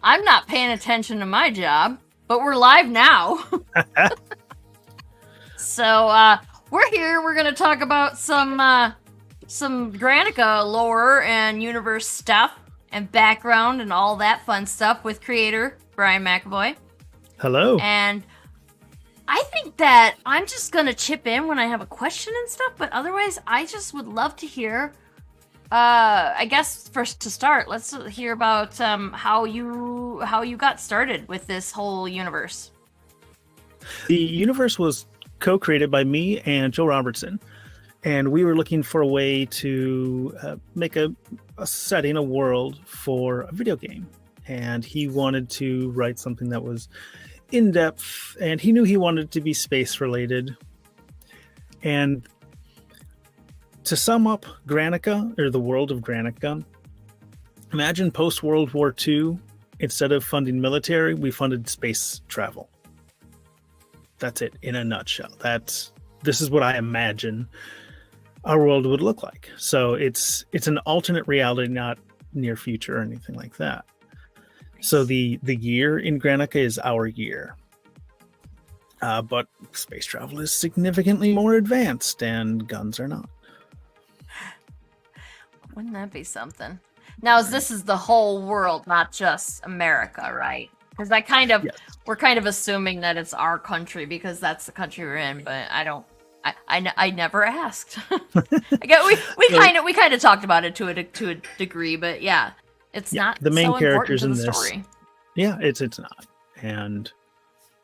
I'm not paying attention to my job, but we're live now. So, we're here. We're going to talk about some Granica lore and universe stuff and background and all that fun stuff with creator Brian McEvoy. Hello. And I think that I'm just going to chip in when I have a question and stuff, but otherwise I just would love to hear, I guess first to start, let's hear about how you got started with this whole universe. The universe was co-created by me and Joe Robertson, and we were looking for a way to make a setting, a world for a video game. And he wanted to write something that was in-depth, and he knew he wanted it to be space-related. And to sum up Granica, or the world of Granica, imagine post-World War II, instead of funding military, we funded space travel. That's it in a nutshell. This is what I imagine our world would look like. So it's an alternate reality, not near future or anything like that. So the year in Granica is our year. But space travel is significantly more advanced, and guns are not. Wouldn't that be something? Now, this is the whole world, not just America, right? Because yes. We're kind of assuming that it's our country because that's the country we're in, but I never asked. we kind of talked about it to a degree, but yeah, it's not the main so characters in this story. Yeah, it's not, and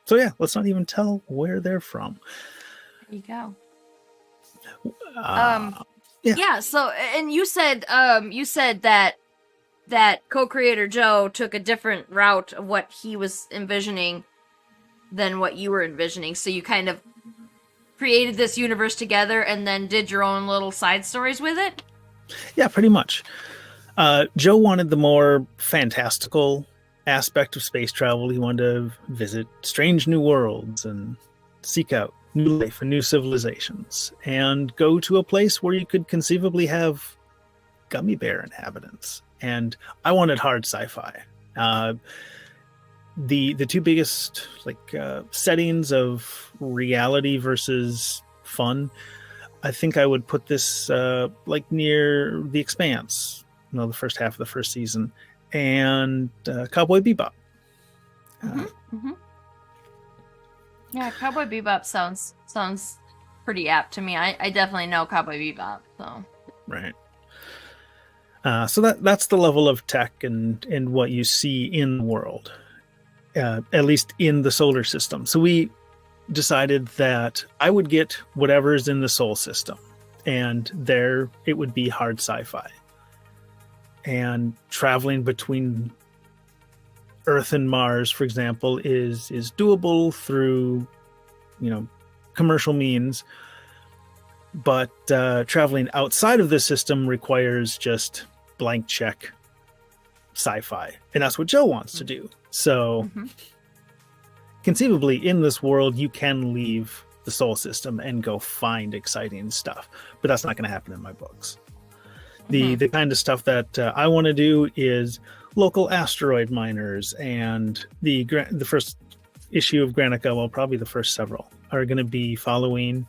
so yeah, let's not even tell where they're from. There you go. Yeah. So, and you said that co-creator Joe took a different route of what he was envisioning than what you were envisioning. So you kind of created this universe together and then did your own little side stories with it? Yeah, pretty much. Joe wanted the more fantastical aspect of space travel. He wanted to visit strange new worlds and seek out new life and new civilizations and go to a place where you could conceivably have gummy bear inhabitants. And I wanted hard sci-fi. The two biggest settings of reality versus fun, I think I would put this near The Expanse, the first half of the first season, and Cowboy Bebop. Yeah, Cowboy Bebop sounds pretty apt to me. I definitely know Cowboy Bebop, so. Right. So that's the level of tech and what you see in the world, at least in the solar system. So we decided that I would get whatever's in the Sol system, and there it would be hard sci-fi. And traveling between Earth and Mars, for example, is doable through, commercial means. But traveling outside of the system requires just blank check sci-fi. And that's what Joe wants to do. So conceivably in this world, you can leave the Sol system and go find exciting stuff. But that's not going to happen in my books. The kind of stuff that I want to do is local asteroid miners, and the first issue of Granica, well, probably the first several, are going to be following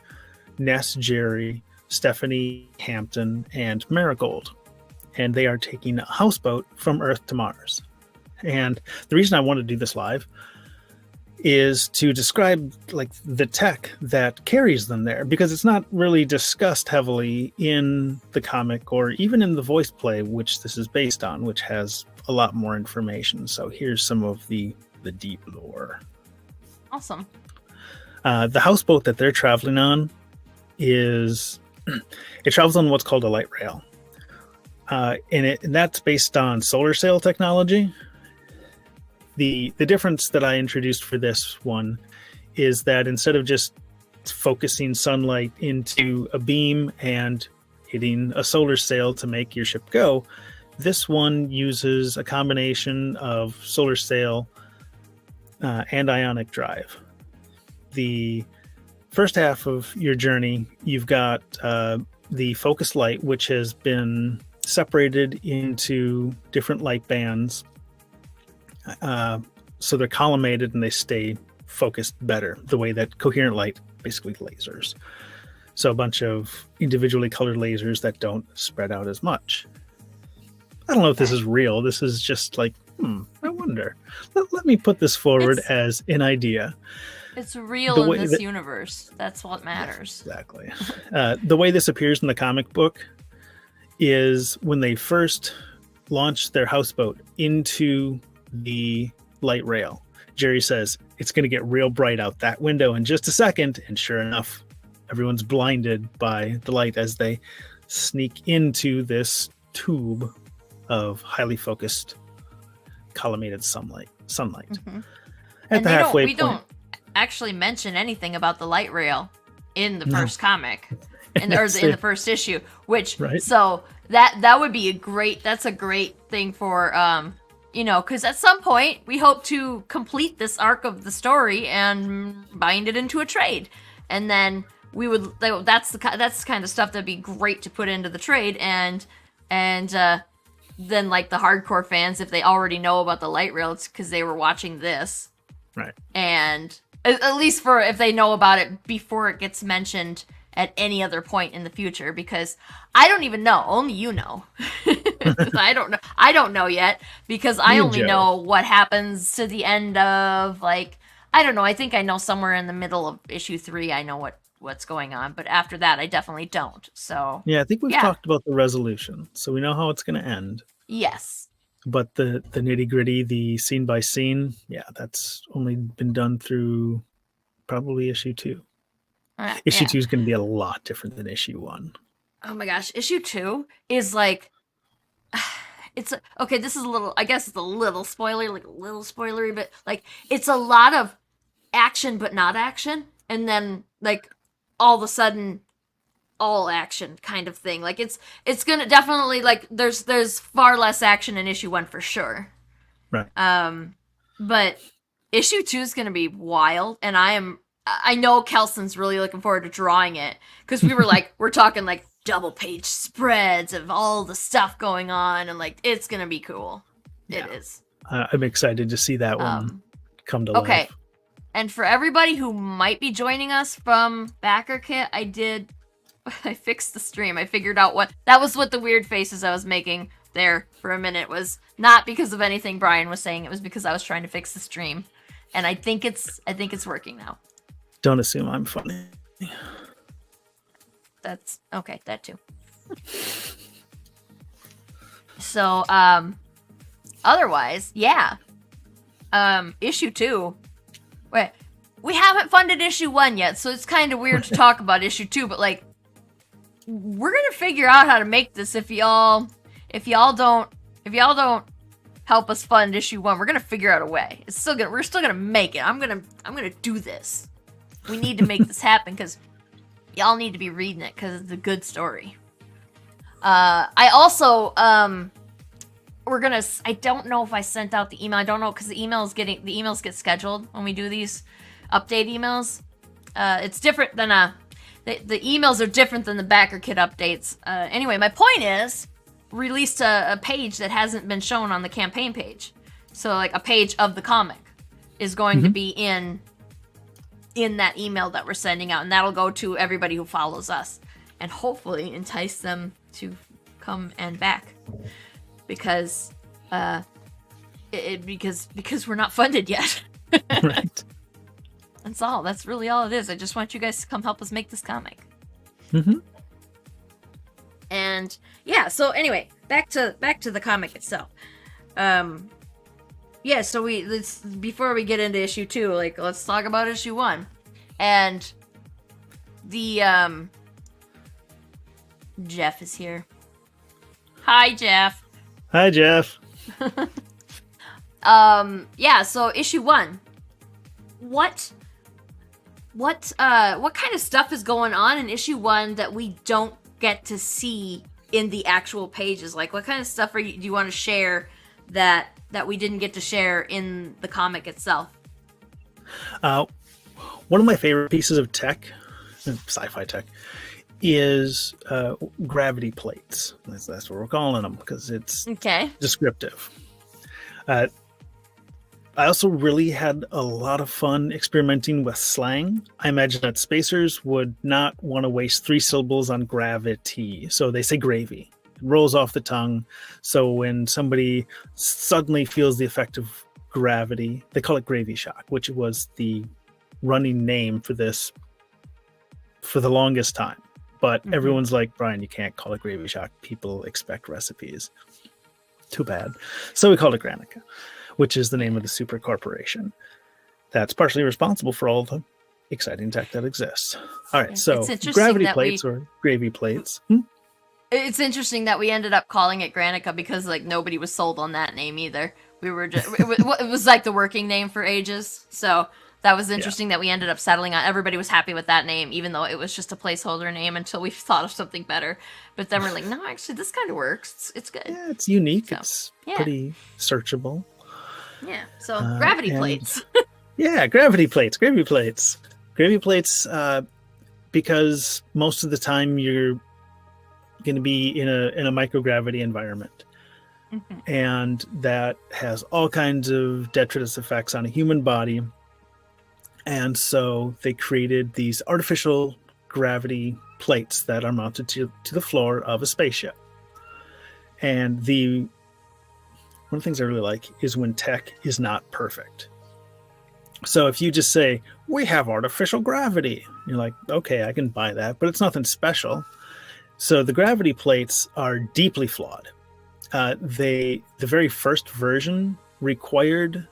Ness, Jerry, Stephanie, Hampton, and Marigold. And they are taking a houseboat from Earth to Mars. And the reason I want to do this live is to describe the tech that carries them there, because it's not really discussed heavily in the comic or even in the voice play, which this is based on, which has a lot more information. So here's some of the deep lore. Awesome. The houseboat that they're traveling on it travels on what's called a light rail. And that's based on solar sail technology. The difference that I introduced for this one is that instead of just focusing sunlight into a beam and hitting a solar sail to make your ship go, this one uses a combination of solar sail and ionic drive. The first half of your journey, you've got the focus light, which has been separated into different light bands So they're collimated and they stay focused better, the way that coherent light, basically lasers. So a bunch of individually colored lasers that don't spread out as much. I don't know if this is real. This is just like, I wonder. Let me put this forward as an idea. It's real in this universe. That's what matters. Exactly. The way this appears in the comic book is when they first launched their houseboat into the light rail. Jerry says, it's going to get real bright out that window in just a second. And sure enough, everyone's blinded by the light as they sneak into this tube of highly focused collimated sunlight. At the halfway point. We don't actually mention anything about the light rail in the first comic, in the first issue, which so that would be a great thing for because at some point we hope to complete this arc of the story and bind it into a trade, and then we would that's the kind of stuff that'd be great to put into the trade, and then like the hardcore fans, if they already know about the light rail, it's because they were watching this, right? And at least for if they know about it before it gets mentioned at any other point in the future, because I don't even know. Only you know. I don't know. I don't know yet because I only know what happens to the end of, like, I don't know. I think I know somewhere in the middle of issue 3. I know what's going on, but after that, I definitely don't. So yeah, I think we've talked about the resolution, so we know how it's going to end. Yes. But the nitty gritty, the scene by scene, that's only been done through probably issue 2. Issue 2 is going to be a lot different than issue 1. Oh my gosh, issue 2 is like, this is a little, I guess it's a little spoilery, but like it's a lot of action but not action, and then like all of a sudden all action kind of thing. Like it's gonna definitely, like, there's far less action in issue 1 for sure. Right. But issue 2 is gonna be wild, and I know Kelson's really looking forward to drawing it, because we were like, we're talking like double page spreads of all the stuff going on, and like it's gonna be cool. It is. I'm excited to see that one come to life. Okay. And for everybody who might be joining us from Backer Kit, I fixed the stream. I figured out what the weird faces I was making there for a minute was not because of anything Brian was saying. It was because I was trying to fix the stream, and I think it's working now. Don't assume I'm funny. That's okay. That too. So, otherwise, issue 2. Wait, we haven't funded issue 1 yet, so it's kind of weird to talk about issue 2. But like, we're gonna figure out how to make this. If y'all don't help us fund issue 1, we're gonna figure out a way. We're still gonna make it. I'm gonna do this. We need to make this happen because y'all need to be reading it because it's a good story. I also I don't know if I sent out the email. I don't know, because the emails get scheduled when we do these update emails. It's different than the emails are different than the Backer Kit updates. Anyway, my point is, released a page that hasn't been shown on the campaign page. So like a page of the comic is going to be in that email that we're sending out, and that'll go to everybody who follows us, and hopefully entice them to come and back, because because we're not funded yet. Right. That's really all it is. I just want you guys to come help us make this comic. And so anyway, back to the comic itself. So before we get into issue 2, like, let's talk about issue 1. And the Jeff is here. Hi, Jeff. Hi, Jeff. So issue 1. What kind of stuff is going on in issue 1 that we don't get to see in the actual pages? Like, what kind of stuff do you want to share that we didn't get to share in the comic itself? One of my favorite pieces of tech, sci-fi tech, is gravity plates. That's what we're calling them, because it's descriptive. I also really had a lot of fun experimenting with slang. I imagine that spacers would not want to waste 3 syllables on gravity. So they say gravy. It rolls off the tongue. So when somebody suddenly feels the effect of gravity, they call it gravy shock, which was the running name for this for the longest time. But everyone's like, Brian, you can't call it gravy shock. People expect recipes. Too bad. So we called it Granica, which is the name of the super corporation that's partially responsible for all the exciting tech that exists. All right, so gravity plates or gravy plates. It's interesting that we ended up calling it Granica because like nobody was sold on that name either. We were just it was like the working name for ages. So that was interesting that we ended up settling on. Everybody was happy with that name, even though it was just a placeholder name until we thought of something better. But then we're like, no, actually, this kind of works. It's good. Yeah, it's unique. So, it's pretty searchable. Yeah. So gravity plates. Yeah, gravity plates. Gravy plates. Gravy plates. Because most of the time you're going to be in a microgravity environment. And that has all kinds of detritus effects on a human body. And so they created these artificial gravity plates that are mounted to the floor of a spaceship. And one of the things I really like is when tech is not perfect. So if you just say, we have artificial gravity, you're like, okay, I can buy that, but it's nothing special. So the gravity plates are deeply flawed. The very first version required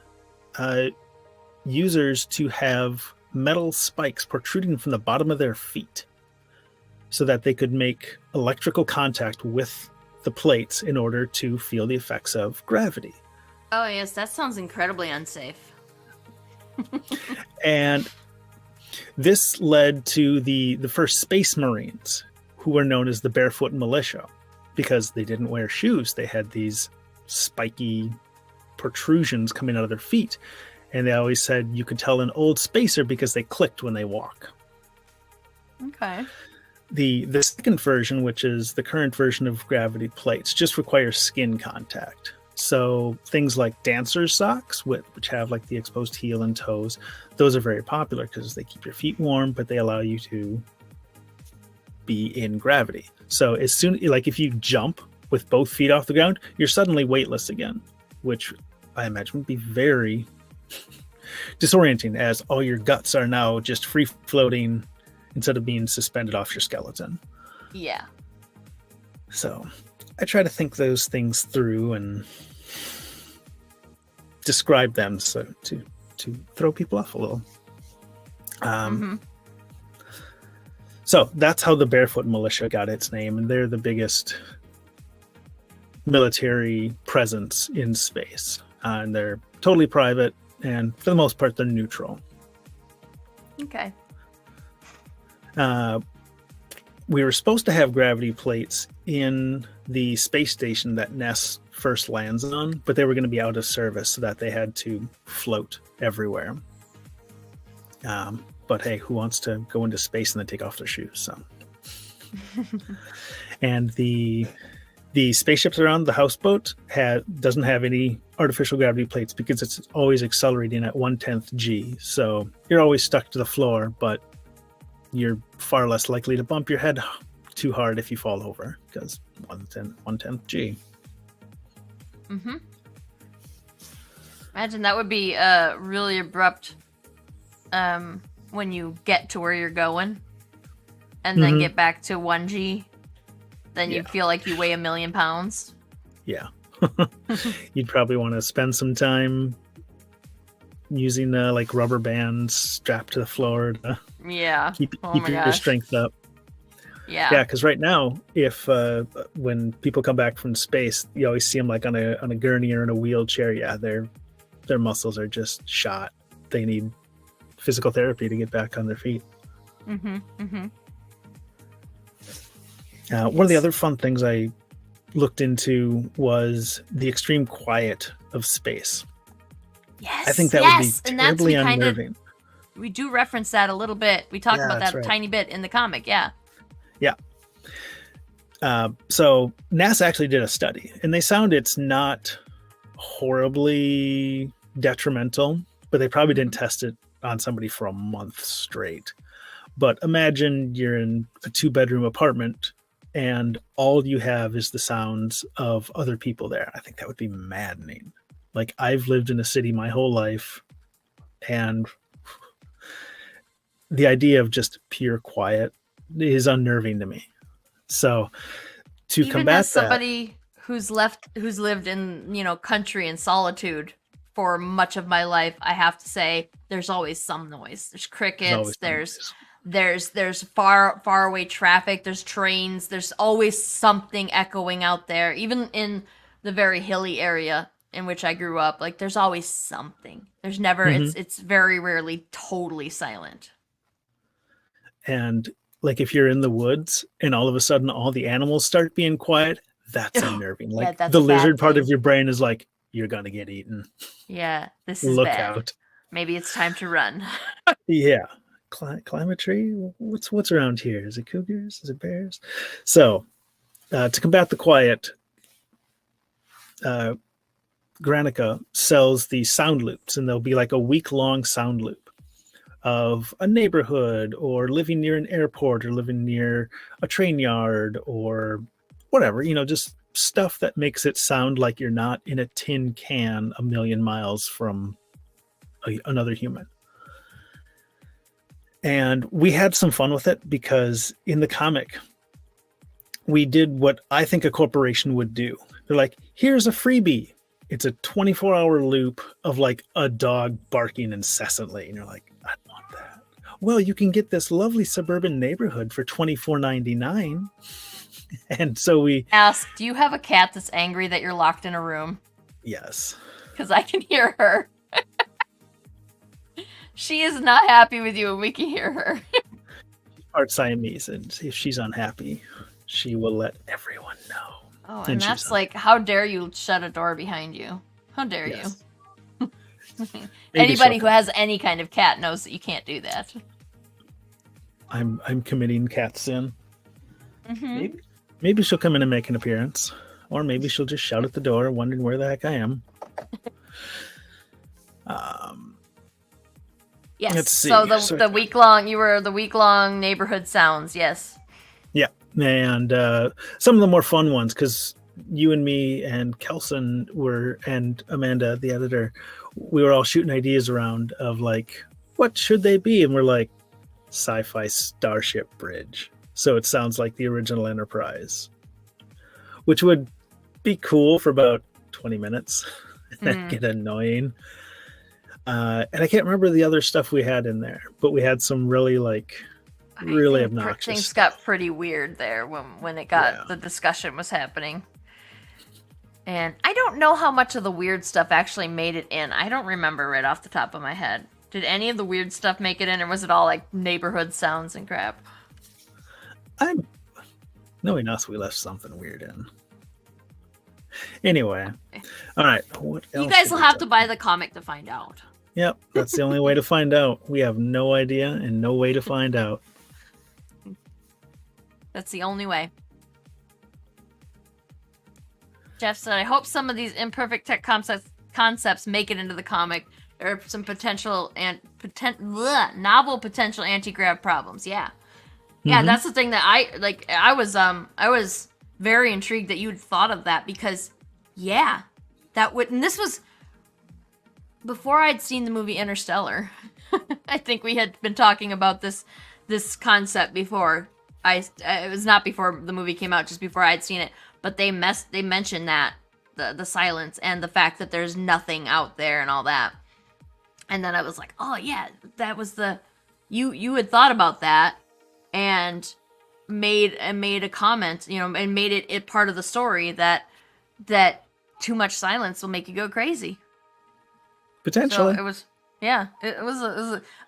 users to have metal spikes protruding from the bottom of their feet so that they could make electrical contact with the plates in order to feel the effects of gravity. Oh, yes, that sounds incredibly unsafe. And this led to the first space marines, who were known as the barefoot militia, because they didn't wear shoes. They had these spiky protrusions coming out of their feet. And they always said you could tell an old spacer because they clicked when they walk. Okay. The second version, which is the current version of gravity plates, just requires skin contact. So things like dancer's socks, which have like the exposed heel and toes, those are very popular because they keep your feet warm, but they allow you to be in gravity. So as soon, like if you jump with both feet off the ground, you're suddenly weightless again, which I imagine would be very disorienting, as all your guts are now just free floating instead of being suspended off your skeleton. Yeah. So I try to think those things through and describe them so to throw people off a little. So that's how the Barefoot Militia got its name, and they're the biggest military presence in space. And they're totally private, and for the most part, they're neutral. Okay. We were supposed to have gravity plates in the space station that Ness first lands on, but they were going to be out of service, so that they had to float everywhere. But hey, who wants to go into space and then take off their shoes? So, and the spaceships around the houseboat doesn't have any artificial gravity plates because it's always accelerating at 1/10 G. So you're always stuck to the floor, but you're far less likely to bump your head too hard if you fall over because 1/10 G. Mm-hmm. Imagine that would be really abrupt when you get to where you're going and then get back to 1G. Then you feel like you weigh 1,000,000 pounds. Yeah. You'd probably want to spend some time using like rubber bands strapped to the floor to keep your strength up. Yeah, because right now, if when people come back from space, you always see them like on a gurney or in a wheelchair. Yeah, their muscles are just shot. They need physical therapy to get back on their feet. One of the other fun things I looked into was the extreme quiet of space. Yes, I think that would be terribly unnerving. We do reference that a little bit. We talk about that a tiny bit in the comic, Yeah. So NASA actually did a study, and they found it's not horribly detrimental, but they probably didn't test it on somebody for a month straight. But imagine you're in a 2-bedroom apartment and all you have is the sounds of other people there. I think that would be maddening. Like, I've lived in a city my whole life, and the idea of just pure quiet is unnerving to me. So to Even combat as somebody who's lived in, you know, country and solitude for much of my life, I have to say there's always some noise. There's crickets, there's far away traffic, there's trains, there's always something echoing out there. Even in the very hilly area in which I grew up, like, there's always something. There's never it's very rarely totally silent. And like, if you're in the woods and all of a sudden all the animals start being quiet, that's unnerving. Like, that's the a bad lizard part thing. of your brain is like, you're gonna get eaten. Yeah, this is Look bad. out. Maybe it's time to run. Yeah. Climb a tree? What's around here? Is it cougars? Is it bears? So to combat the quiet, Granica sells these sound loops, and there'll be like a week-long sound loop of a neighborhood, or living near an airport, or living near a train yard, or whatever, you know, just stuff that makes it sound like you're not in a tin can a million miles from another human. And we had some fun with it because in the comic, we did what I think a corporation would do. They're like, here's a freebie. It's a 24-hour loop of like a dog barking incessantly. And you're like, I want that. Well, you can get this lovely suburban neighborhood for $24.99. And so we asked, do you have a cat that's angry that you're locked in a room? Yes. Because I can hear her. She is not happy with you, and we can hear her. Part Siamese, and if she's unhappy, she will let everyone know. Oh, and that's like, how dare you shut a door behind you? How dare you? Anybody who has any kind of cat knows that you can't do that. I'm committing cat sin. Maybe she'll come in and make an appearance, or maybe she'll just shout at the door, wondering where the heck I am. Yes. Let's see. So the week-long neighborhood sounds. Yes. Yeah, and some of the more fun ones, because you and me and Kelson and Amanda, the editor, we were all shooting ideas around of like, what should they be? And we're like, sci-fi starship bridge. So it sounds like the original Enterprise, which would be cool for about 20 minutes and then get annoying. And I can't remember the other stuff we had in there, but we had some really obnoxious. Things got pretty weird there when it got the discussion was happening. And I don't know how much of the weird stuff actually made it in. I don't remember right off the top of my head. Did any of the weird stuff make it in, or was it all like neighborhood sounds and crap? Knowing us, we left something weird in. Anyway, all right. What else? You guys will have to buy the comic to find out. Yep, that's the only way to find out. We have no idea and no way to find out. That's the only way. Jeff said, I hope some of these imperfect tech concepts make it into the comic. There are some novel potential anti-grav problems. Yeah. Yeah, that's the thing that I was very intrigued that you'd thought of that, because and this was before I'd seen the movie Interstellar. I think we had been talking about this concept before. It was not before the movie came out, just before I'd seen it. But they mentioned that the silence and the fact that there's nothing out there and all that. And then I was like, oh yeah, that was you had thought about that and made a comment, and made it part of the story that too much silence will make you go crazy. Potentially. So it was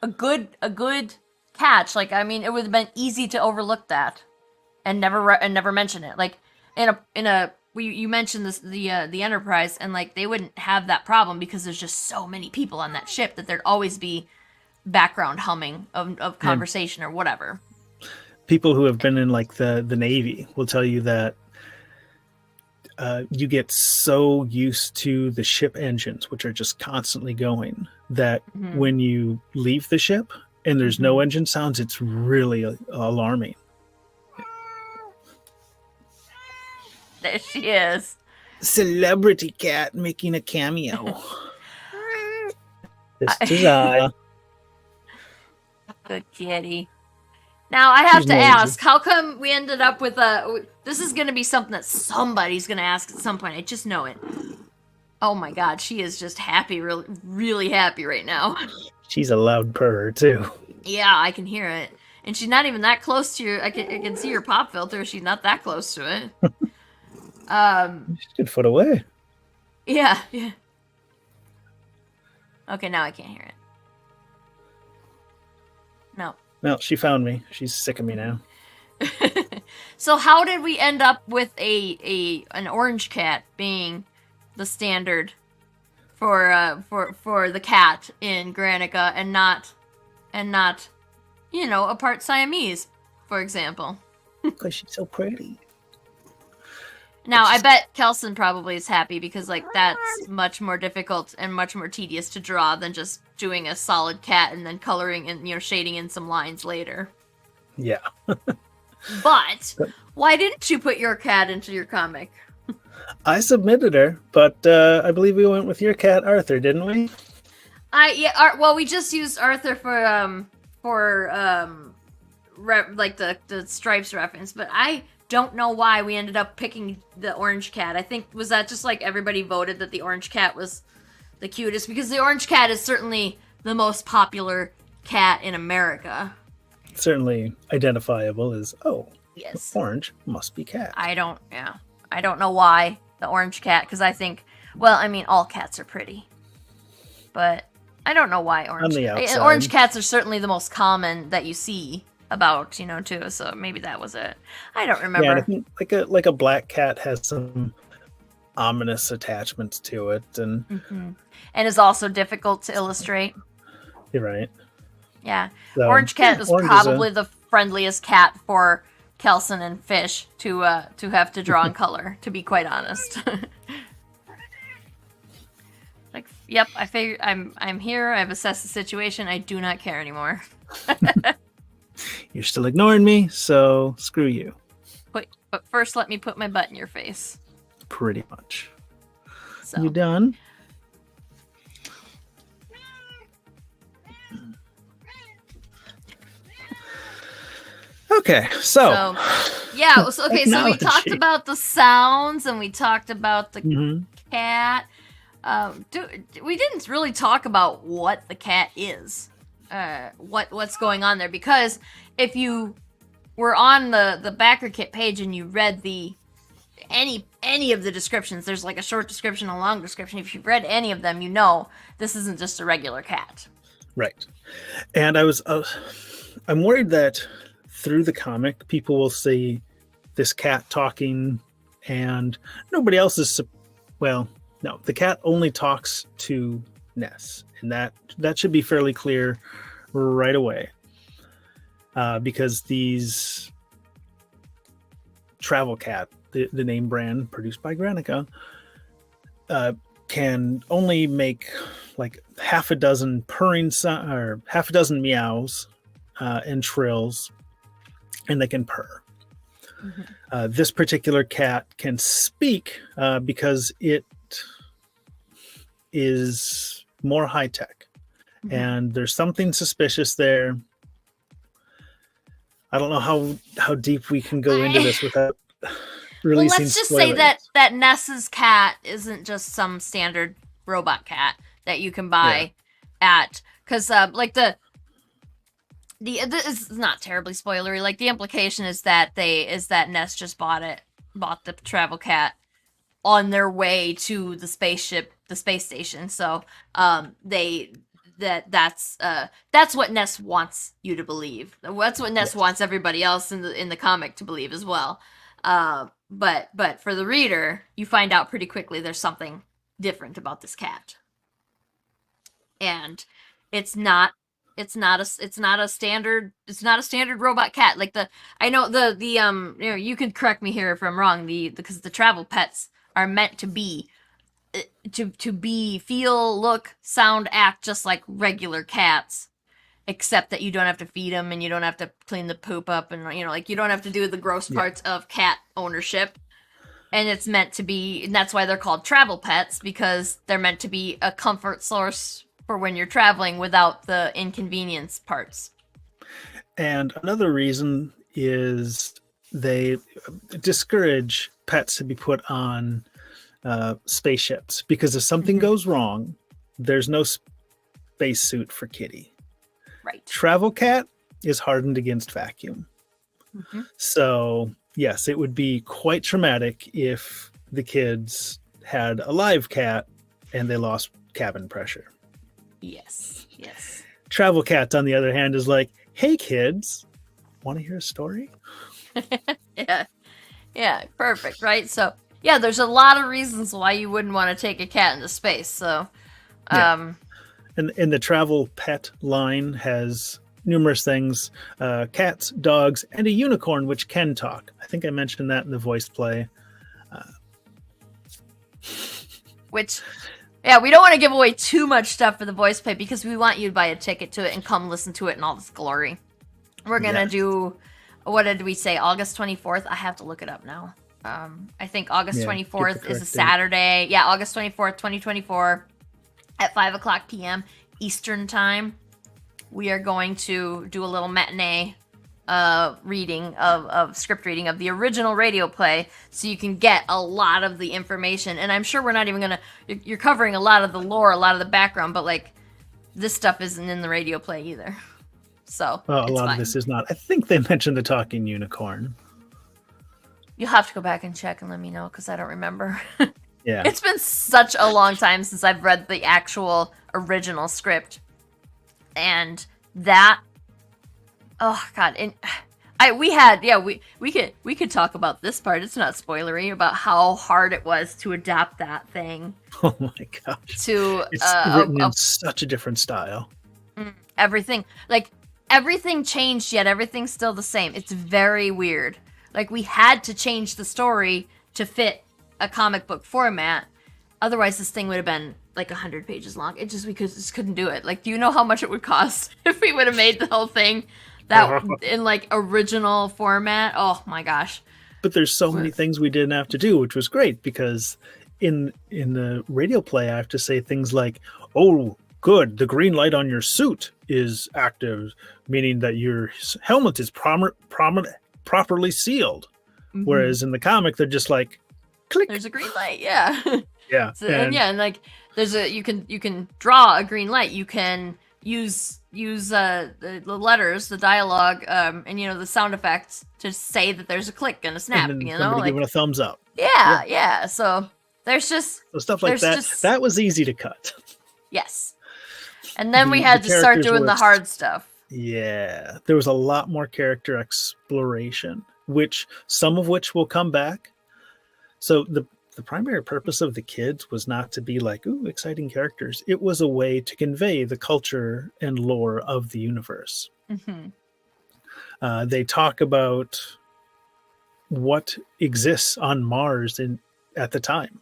a good catch. Like, I mean, it would have been easy to overlook that and never mention it. Like you mentioned the Enterprise, and like they wouldn't have that problem because there's just so many people on that ship that there'd always be background humming of conversation or whatever. People who have been in like the Navy will tell you that you get so used to the ship engines, which are just constantly going, that when you leave the ship and there's no engine sounds, it's really alarming. There she is. Celebrity cat making a cameo. This is Aya. Good kitty. Now I have to ask, how come we ended up with this is going to be something that somebody's going to ask at some point. I just know it. Oh my god, she is just happy, really, really happy right now. She's a loud purr too. Yeah, I can hear it. And she's not even that close to you. I can see your pop filter. She's not that close to it. She's a good foot away. Yeah. Okay, now I can't hear it. No, she found me. She's sick of me now. So how did we end up with an orange cat being the standard for the cat in Granica and not a part Siamese, for example? Because she's so pretty. Now, I bet Kelson probably is happy because, that's much more difficult and much more tedious to draw than just doing a solid cat and then coloring and, shading in some lines later. Yeah. But why didn't you put your cat into your comic? I submitted her, but I believe we went with your cat, Arthur, didn't we? We just used Arthur for the stripes reference, but I don't know why we ended up picking the orange cat. I think, was that just everybody voted that the orange cat was the cutest? Because the orange cat is certainly the most popular cat in America. Certainly identifiable as, yes, orange must be cat. I don't know why the orange cat, because I think, all cats are pretty. But I don't know why orange cats are certainly the most common that you see about, too, so maybe that was it. I don't remember. Yeah, I think like a black cat has some ominous attachments to it, and is also difficult to illustrate. You're right. Yeah, so, orange cat is probably the friendliest cat for Kelson and Fish to have to draw in color, to be quite honest. Yep, I figured I'm here. I've assessed the situation. I do not care anymore. You're still ignoring me, so screw you. But first, let me put my butt in your face. Pretty much. So. You done? Okay, so yeah. So we talked about the sounds and we talked about the cat. We didn't really talk about what the cat is. What's going on there, because if you were on the backer kit page and you read any of the descriptions, there's a short description, a long description. If you've read any of them, this isn't just a regular cat. Right. And I'm worried that through the comic, people will see this cat talking and nobody else is, no, the cat only talks to Ness, and that should be fairly clear right away, because these Travel Cat, the name brand produced by Granica, can only make half a dozen purring or half a dozen meows and trills, and they can purr. This particular cat can speak because it is more high tech, and there's something suspicious there. I don't know how deep we can go into this without releasing. Well, let's just spoilers. say that Ness's cat isn't just some standard robot cat that you can buy at, because this is not terribly spoilery. The implication is that Ness just bought the Travel Cat on their way to the spaceship, the space station. So that's what Ness wants you to believe. That's what Ness wants everybody else in the comic to believe as well. But for the reader, you find out pretty quickly there's something different about this cat, and it's not a standard robot cat. You can correct me here if I'm wrong. Because the Travel Pets are meant to be to be, feel, look, sound, act just like regular cats, except that you don't have to feed them and you don't have to clean the poop up, and like you don't have to do the gross parts of cat ownership. And it's meant to be, and that's why they're called travel pets, because they're meant to be a comfort source for when you're traveling without the inconvenience parts. And another reason is they discourage pets to be put on spaceships, because if something goes wrong, there's no spacesuit for Kitty. Right. Travel cat is hardened against vacuum. So yes, it would be quite traumatic if the kids had a live cat and they lost cabin pressure. Yes. Travel cat, on the other hand, is like, hey kids, want to hear a story? Yeah, perfect, right? So yeah, there's a lot of reasons why you wouldn't want to take a cat into space. So And the travel pet line has numerous things: cats, dogs, and a unicorn which can talk. I think I mentioned that in the voice play. Which, yeah, we don't want to give away too much stuff for the voice play, because we want you to buy a ticket to it and come listen to it in all its glory. We're gonna do, what did we say, August 24th? I have to look it up now. I think August 24th is a Saturday. Yeah, August 24th, 2024 at 5 o'clock p.m. Eastern Time. We are going to do a little matinee reading of script reading of the original radio play, so you can get a lot of the information. And I'm sure we're not even gonna, you're covering a lot of the lore, a lot of the background, but like this stuff isn't in the radio play either. So a lot of this is not. I think they mentioned the talking unicorn. You'll have to go back and check and let me know, because I don't remember. Yeah. It's been such a long time since I've read the actual original script. And that, oh god, and we could talk about this part. It's not spoilery, about how hard it was to adapt that thing. Oh my gosh. To it's written in such a different style. Everything changed, yet everything's still the same. It's very weird. Like, we had to change the story to fit a comic book format. Otherwise, this thing would have been like 100 pages long. We just couldn't do it. Like, do you know how much it would cost if we would have made the whole thing that in like original format? Oh my gosh. But there's so many things we didn't have to do, which was great, because in the radio play, I have to say things like, oh, good, the green light on your suit is active, meaning that your helmet is properly sealed. Whereas in the comic, they're just like, click. There's a green light, yeah. Yeah. So, and like there's you can draw a green light. You can use the letters, the dialogue, and the sound effects to say that there's a click and a snap. And then like, giving a thumbs up. Yeah. So there's just stuff like that. That was easy to cut. Yes. And then we had to start doing the hard stuff. Yeah, there was a lot more character exploration, some of which will come back. So the primary purpose of the kids was not to be like, ooh, exciting characters. It was a way to convey the culture and lore of the universe. They talk about what exists on Mars at the time,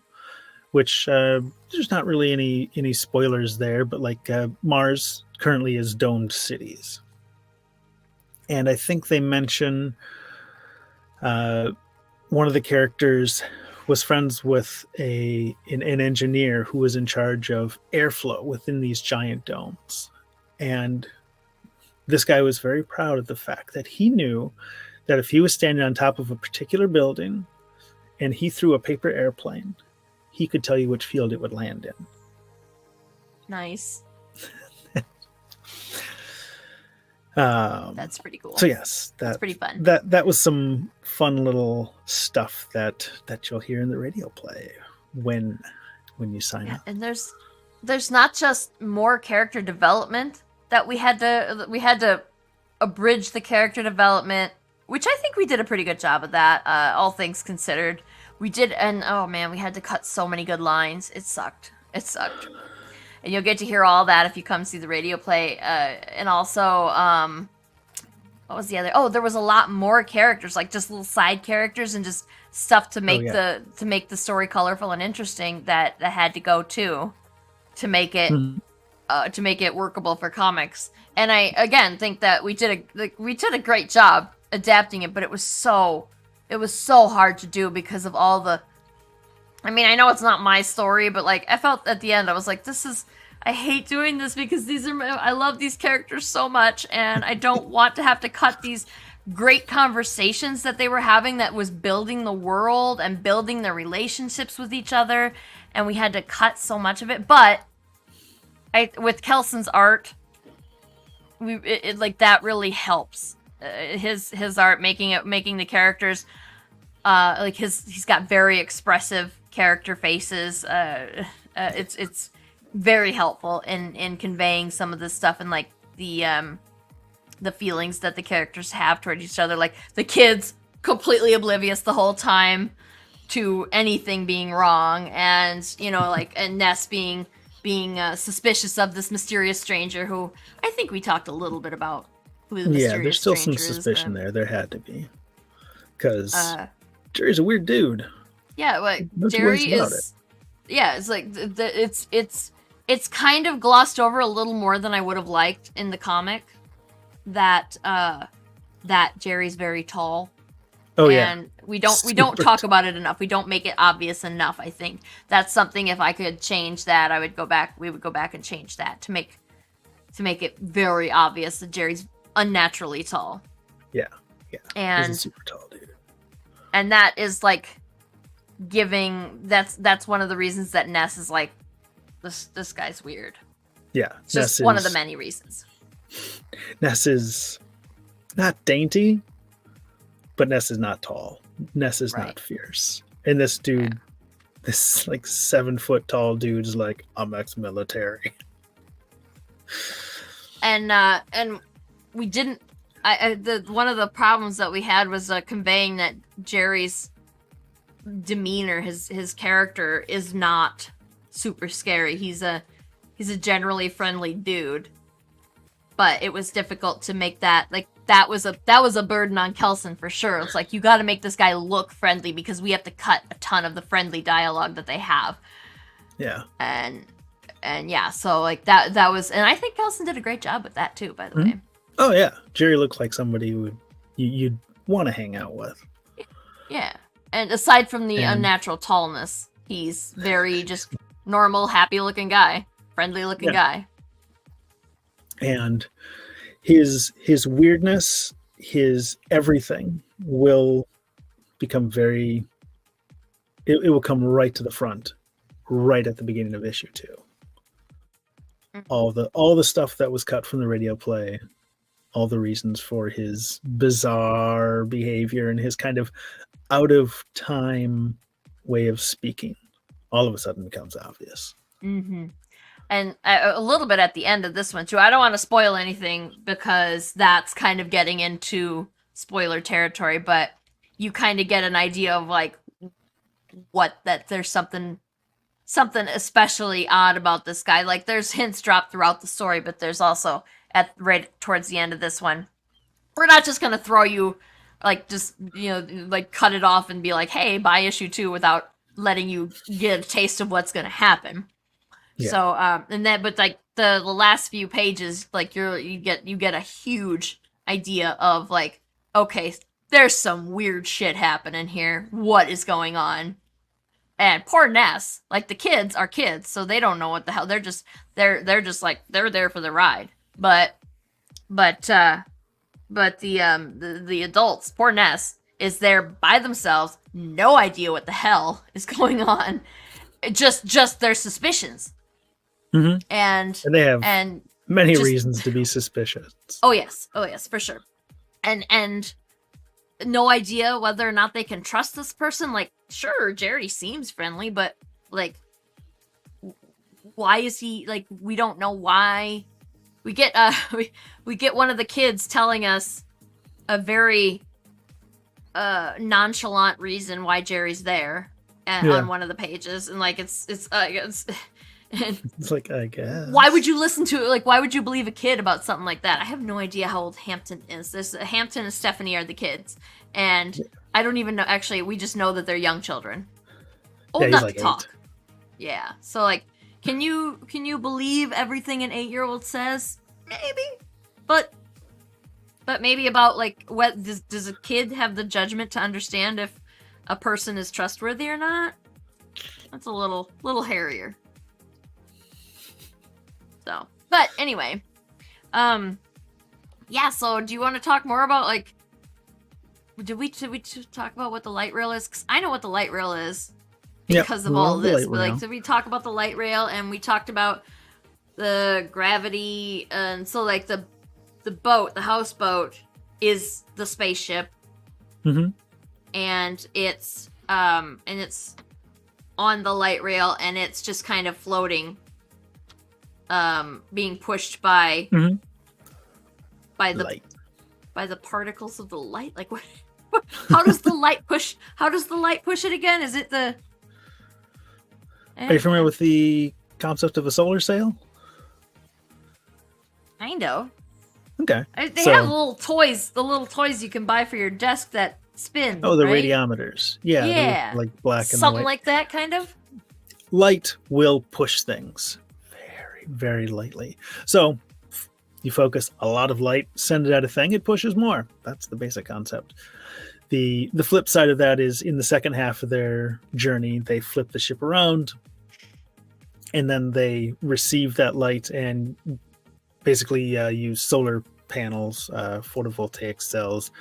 which there's not really any spoilers there, but like Mars currently is domed cities. And I think they mention one of the characters was friends with an engineer who was in charge of airflow within these giant domes. And this guy was very proud of the fact that he knew that if he was standing on top of a particular building and he threw a paper airplane, he could tell you which field it would land in. Nice. That's pretty cool. So yes, that's pretty fun. That was some fun little stuff that you'll hear in the radio play when you sign up. And there's not just more character development that we had to abridge the character development, which I think we did a pretty good job of that, all things considered. We did, and oh man, we had to cut so many good lines. It sucked. And you'll get to hear all that if you come see the radio play. And also, what was the other? Oh, there was a lot more characters, like just little side characters and just stuff to make the story colorful and interesting that had to go too, to make it workable for comics. And I again think that we did a great job adapting it, but it was so hard to do because of all the. I mean, I know it's not my story, but like I felt at the end, I was like, I hate doing this because I love these characters so much, and I don't want to have to cut these great conversations that they were having that was building the world and building their relationships with each other, and we had to cut so much of it. But with Kelson's art, that really helps. His art making the characters he's got very expressive character faces. It's very helpful in conveying some of this stuff and like the feelings that the characters have toward each other. Like the kids completely oblivious the whole time to anything being wrong, and and Ness being suspicious of this mysterious stranger who I think we talked a little bit about who the mysterious there's still some stranger suspicion there. There had to be, because Jerry's a weird dude. Yeah, like Jerry is. Yeah, it's like it's kind of glossed over a little more than I would have liked in the comic. That Jerry's very tall. Oh and we don't talk about it enough. We don't make it obvious enough. I think that's something. If I could change that, we would go back and change that to make it very obvious that Jerry's unnaturally tall. Yeah. And he's a super tall dude. And that is like that's one of the reasons that Ness is like this guy's weird. Yeah. It's just one of the many reasons. Ness is not dainty, but Ness is not tall. Ness is not fierce. And this dude, this like 7 foot tall dude is like, I'm ex-military. And we didn't. One of the problems that we had was conveying that Jerry's demeanor, his character, is not super scary. He's a generally friendly dude, but it was difficult to make that like that was a burden on Kelson for sure. It's like you got to make this guy look friendly because we have to cut a ton of the friendly dialogue that they have. Yeah. And yeah, so like that was, and I think Kelson did a great job with that too, by the way. Oh yeah, Jerry looks like somebody you'd want to hang out with. Yeah, and aside from the unnatural tallness, he's very just normal, happy-looking guy, friendly-looking guy. And his weirdness, his everything will become very. It will come right to the front, right at the beginning of issue 2. All the stuff that was cut from the radio play, all the reasons for his bizarre behavior and his kind of out of time way of speaking, all of a sudden becomes obvious. Mm-hmm. And a little bit at the end of this one too. I don't want to spoil anything because that's kind of getting into spoiler territory, but you kind of get an idea of like that there's something especially odd about this guy. Like there's hints dropped throughout the story, but there's also right towards the end of this one, we're not just going to throw you like just, like cut it off and be like, hey, buy issue 2 without letting you get a taste of what's going to happen. Yeah. So, but like the last few pages, like you get a huge idea of like, okay, there's some weird shit happening here. What is going on? And poor Ness, like the kids are kids, so they don't know what the hell. They're just like they're there for the ride. But the adults, poor Ness, is there by themselves, no idea what the hell is going on. Just their suspicions. Mm-hmm. And they have many reasons to be suspicious. Oh yes, for sure. And no idea whether or not they can trust this person. Like, sure, Jerry seems friendly, but like, why is he like? We don't know why. We get we get one of the kids telling us a very nonchalant reason why Jerry's there on one of the pages, and like it's like, I guess. Why would you listen to it? Like, why would you believe a kid about something like that? I have no idea how old Hampton is. Hampton and Stephanie are the kids, and I don't even know. Actually, we just know that they're young children, old Yeah, he's enough like to 8. talk. Yeah. So like, can you believe everything an 8-year-old says? Maybe, but maybe about like what does a kid have the judgment to understand if a person is trustworthy or not? That's a little hairier. So, but anyway, yeah. So, do you want to talk more about like? Did we talk about what the light rail is? 'Cause I know what the light rail is because of all this. But like, did we talk about the light rail? And we talked about the gravity, and so like the boat, the houseboat, is the spaceship, and it's on the light rail, and it's just kind of floating, being pushed by by the light. By the particles of the light. Like what? How does the light push? How does the light push it again? Is it the? Are you familiar with the concept of a solar sail? Kind of. Okay. They have little toys, the little toys you can buy for your desk that spin. Oh, the right? radiometers. Yeah. Yeah. Like black and something white. like that, kind of. Light will push things very, very lightly. So you focus a lot of light, send it at a thing, it pushes more. That's the basic concept. The flip side of that is in the second half of their journey, they flip the ship around, and then they receive that light and basically use solar panels, photovoltaic cells,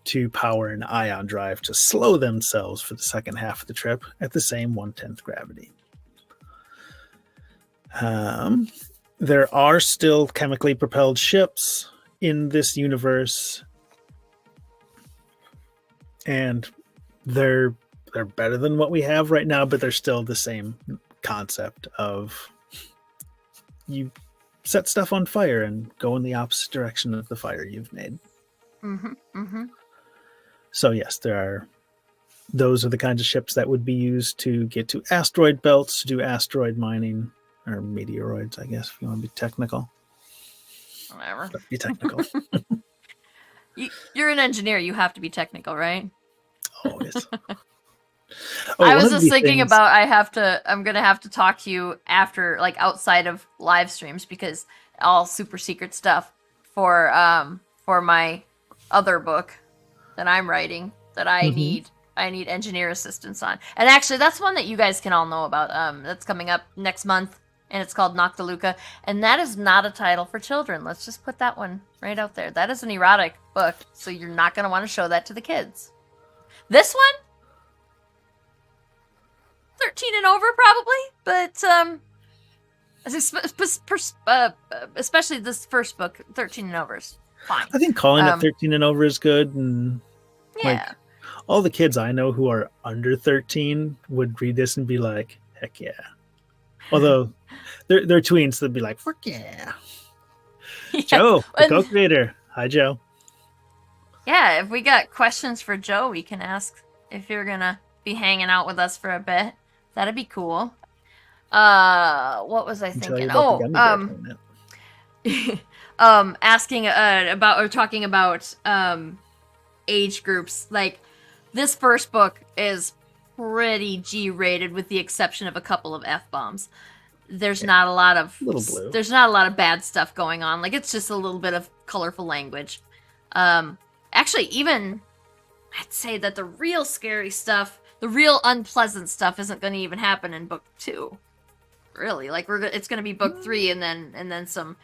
to power an ion drive to slow themselves for the second half of the trip at the same 1/10 gravity. There are still chemically propelled ships in this universe, and they're better than what we have right now, but they're still the same concept of you set stuff on fire and go in the opposite direction of the fire you've made. So yes, those are the kinds of ships that would be used to get to asteroid belts, to do asteroid mining, or meteoroids, I guess, if you want to be technical. Whatever. Be technical. You're an engineer. You have to be technical, right? Always. I was just thinking about I'm gonna have to talk to you after, like outside of live streams, because all super secret stuff for my other book that I'm writing that I need engineer assistance on. And actually that's one that you guys can all know about. That's coming up next month, and it's called Noctiluca, and that is not a title for children. Let's just put that one right out there. That is an erotic book, so you're not gonna want to show that to the kids. This one, 13 and over probably, but especially this first book, 13 and over is fine. I think calling it 13 and over is good, and like all the kids I know who are under 13 would read this and be like, heck yeah. Although they're tweens, they'd be like, fuck yeah. Joe, the co-creator. Hi, Joe. Yeah, if we got questions for Joe, we can ask if you're gonna be hanging out with us for a bit. That'd be cool. What was I thinking? Asking about, or talking about age groups. Like, this first book is pretty G-rated, with the exception of a couple of F-bombs. There's not a lot of there's not a lot of bad stuff going on. Like, it's just a little bit of colorful language. Actually, even I'd say that the real scary stuff, the real unpleasant stuff, isn't going to even happen in book 2. Really, like it's going to be book 3, and then some.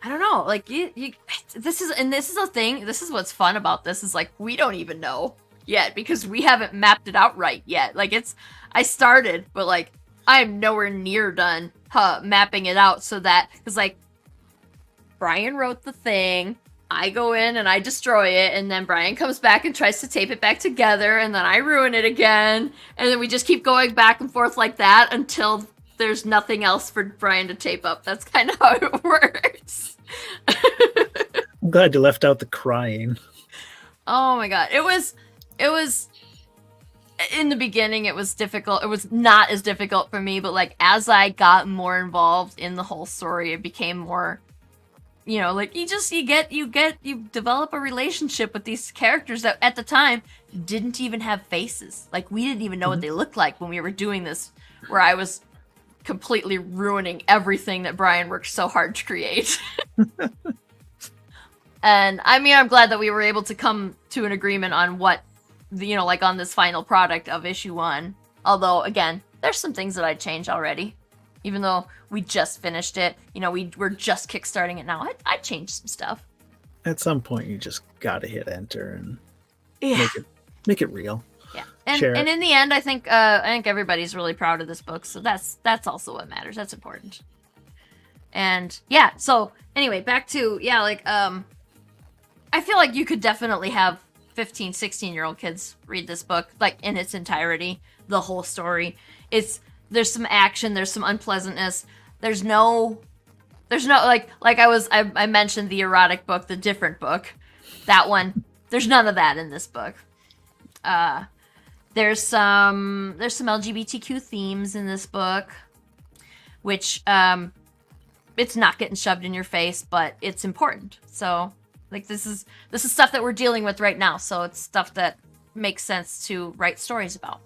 I don't know. Like this is a thing. This is what's fun about this, is like we don't even know yet, because we haven't mapped it out right yet. Like I started, but like I'm nowhere near done mapping it out, so that, because like Brian wrote the thing. I go in and I destroy it, and then Brian comes back and tries to tape it back together, and then I ruin it again, and then we just keep going back and forth like that until there's nothing else for Brian to tape up. That's kind of how it works. I'm glad you left out the crying. Oh my god. It was in the beginning, it was difficult. It was not as difficult for me, but like as I got more involved in the whole story, it became more you know, like you develop a relationship with these characters that at the time didn't even have faces. Like we didn't even know what they looked like when we were doing this, where I was completely ruining everything that Brian worked so hard to create. And I mean, I'm glad that we were able to come to an agreement on what, you know, like on this final product of issue 1. Although, again, there's some things that I'd change already. Even though we just finished it, you know, we're just kickstarting it now. I'd change some stuff. At some point, you just gotta hit enter and make it real. Yeah, and in the end, I think everybody's really proud of this book, so that's also what matters. That's important. And yeah, so anyway, back to I feel like you could definitely have 15, 16-year-old kids read this book like in its entirety, the whole story. There's some action, there's some unpleasantness. There's no like I mentioned the erotic book, the different book. That one, there's none of that in this book. There's some LGBTQ themes in this book, which it's not getting shoved in your face, but it's important. So like this is stuff that we're dealing with right now. So it's stuff that makes sense to write stories about.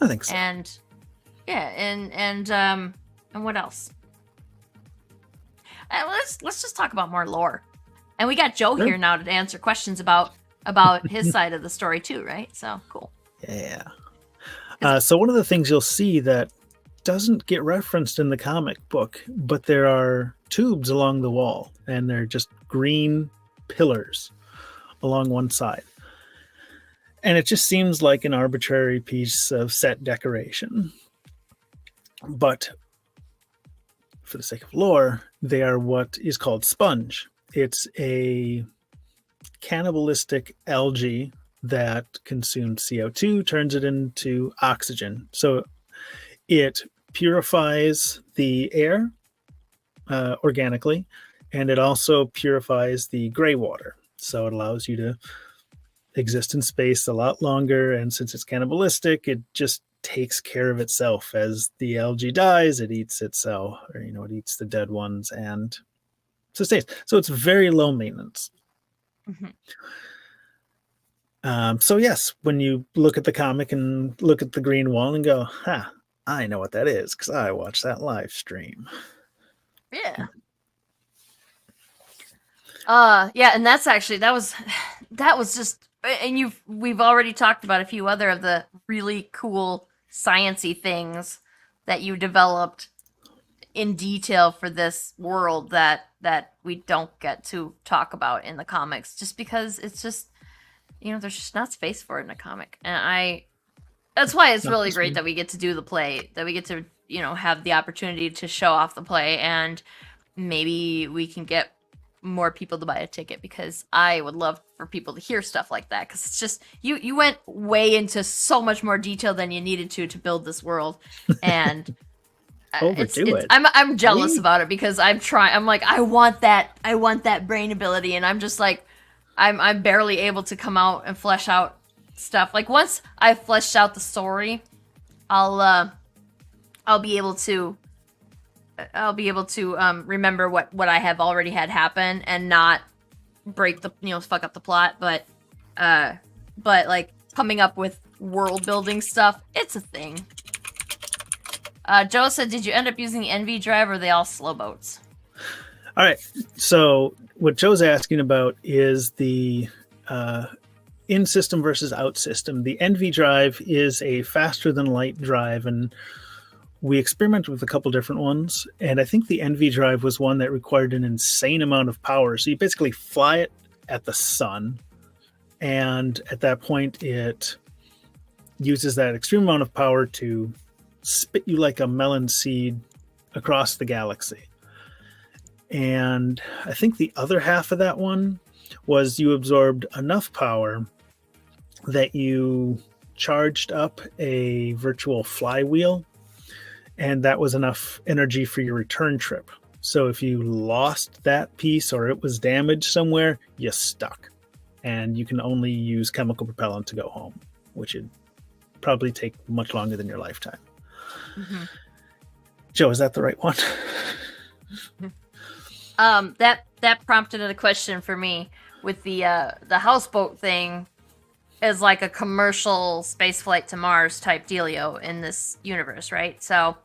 I think so. And yeah, and what else? Let's just talk about more lore. And we got Joe here now to answer questions about his side of the story too, right? So cool. Yeah. So one of the things you'll see that doesn't get referenced in the comic book, but there are tubes along the wall, and they're just green pillars along one side. And it just seems like an arbitrary piece of set decoration. But for the sake of lore, they are what is called sponge. It's a cannibalistic algae that consumes CO2, turns it into oxygen. So it purifies the air organically, and it also purifies the gray water. So it allows you to exist in space a lot longer. And since it's cannibalistic, it just takes care of itself. As the algae dies, it eats itself, or it eats the dead ones and sustains. So it's very low maintenance. Mm-hmm. So yes, when you look at the comic and look at the green wall and go, I know what that is because I watched that live stream. Yeah. Yeah, and that's actually that was just, and we've already talked about a few other of the really cool science-y things that you developed in detail for this world that we don't get to talk about in the comics, just because it's just, there's just not space for it in a comic. And that's why it's really great that we get to do the play, that we get to, have the opportunity to show off the play, and maybe we can get more people to buy a ticket, because I would love for people to hear stuff like that, because it's just, you went way into so much more detail than you needed to build this world, and I'm jealous about it, because I'm like, I want that brain ability, and I'm just like, I'm barely able to come out and flesh out stuff. Like once I've fleshed out the story, I'll be able to remember what I have already had happen and not break the fuck up the plot. But like coming up with world building stuff, it's a thing. Joe said, did you end up using the NV drive, or are they all slow boats? All right. So what Joe's asking about is the in-system versus out-system. The NV drive is a faster than light drive, and we experimented with a couple different ones, and I think the NV drive was one that required an insane amount of power. So you basically fly it at the sun, and at that point it uses that extreme amount of power to spit you like a melon seed across the galaxy. And I think the other half of that one was you absorbed enough power that you charged up a virtual flywheel, and that was enough energy for your return trip. So if you lost that piece or it was damaged somewhere, you stuck. And you can only use chemical propellant to go home, which would probably take much longer than your lifetime. Mm-hmm. Joe, is that the right one? That prompted a question for me with the houseboat thing is like a commercial space flight to Mars type dealio in this universe, right? So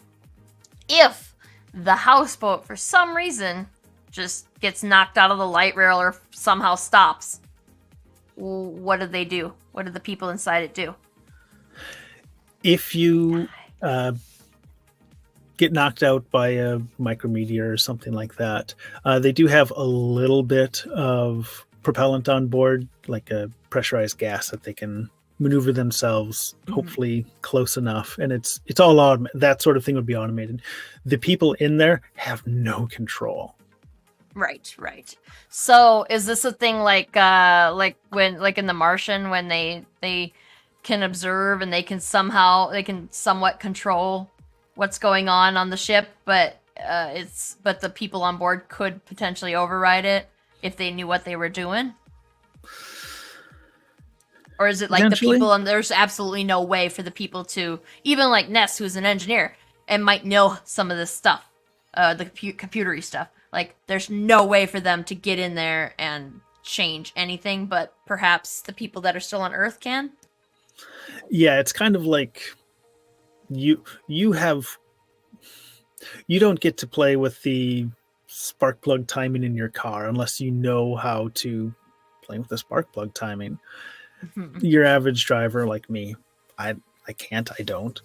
if the houseboat for some reason just gets knocked out of the light rail or somehow stops, what do they do? What do the people inside it do? If you get knocked out by a micrometeor or something like that, they do have a little bit of propellant on board, like a pressurized gas that they can maneuver themselves, hopefully close enough. And it's all automated. That sort of thing would be automated. The people in there have no control. Right. So is this a thing like when in The Martian when they can observe and they can somewhat control what's going on the ship, but the people on board could potentially override it if they knew what they were doing? Or is it like the people, and there's absolutely no way for the people to, even like Ness, who's an engineer and might know some of this stuff, the computery stuff, like there's no way for them to get in there and change anything, but perhaps the people that are still on Earth can? Yeah, it's kind of like you don't get to play with the spark plug timing in your car unless you know how to play with the spark plug timing. Your average driver like me, I don't.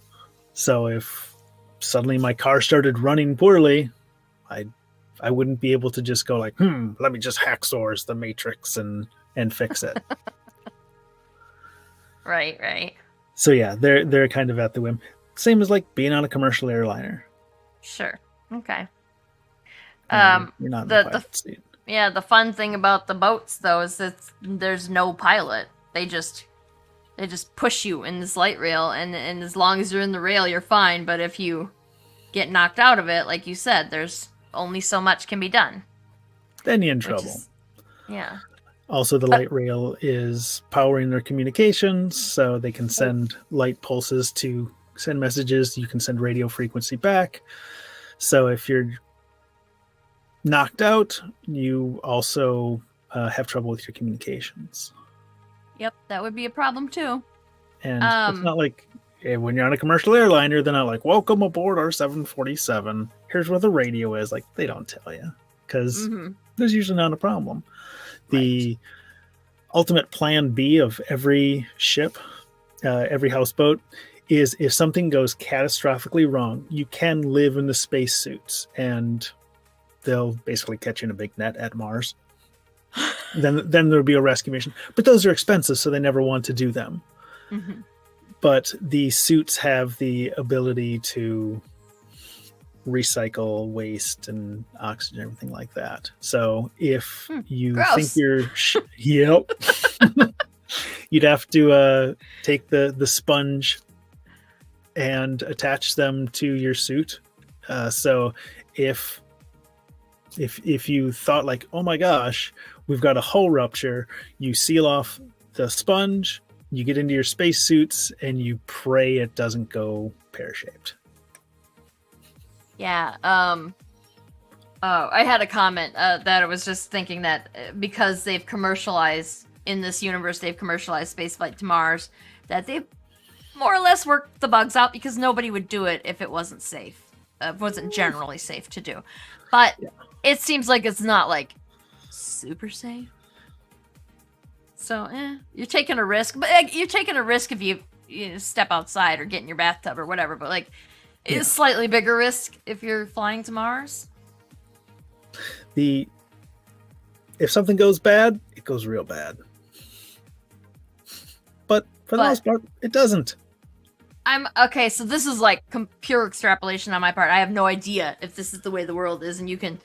So if suddenly my car started running poorly, I wouldn't be able to just go like, let me just hacksaws the matrix and fix it. Right. So yeah, they're kind of at the whim. Same as like being on a commercial airliner. Sure. Okay. You're not in the pilot seat. Yeah, the fun thing about the boats though is that there's no pilot. They just push you in this light rail, and as long as you're in the rail, you're fine. But if you get knocked out of it, like you said, there's only so much can be done. Then you're in trouble. Yeah. Also, the light rail is powering their communications, so they can send light pulses to send messages. You can send radio frequency back. So if you're knocked out, you also have trouble with your communications. Yep, that would be a problem too. And it's not like when you're on a commercial airliner, they're not like, welcome aboard our 747. Here's where the radio is. Like, they don't tell you because there's usually not a problem. The ultimate plan B of every ship, every houseboat, is if something goes catastrophically wrong, you can live in the spacesuits and they'll basically catch you in a big net at Mars. Then there'll be a rescue mission. But those are expensive, so they never want to do them. But the suits have the ability to recycle waste and oxygen, everything like that. So if you think you're... Yep. You'd have to take the sponge and attach them to your suit. So if you thought like, oh my gosh, we've got a hull rupture, you seal off the sponge, you get into your spacesuits, and you pray it doesn't go pear-shaped. Yeah. I had a comment that I was just thinking that because they've commercialized, in this universe, they've commercialized spaceflight to Mars, that they've more or less worked the bugs out because nobody would do it if it wasn't safe. Wasn't generally safe to do. But it seems like it's not like super safe. So, you're taking a risk. But you're taking a risk if you step outside or get in your bathtub or whatever. But like, it's slightly bigger risk if you're flying to Mars. If something goes bad, it goes real bad. But for the most part, it doesn't. Okay, so this is like pure extrapolation on my part. I have no idea if this is the way the world is, and you can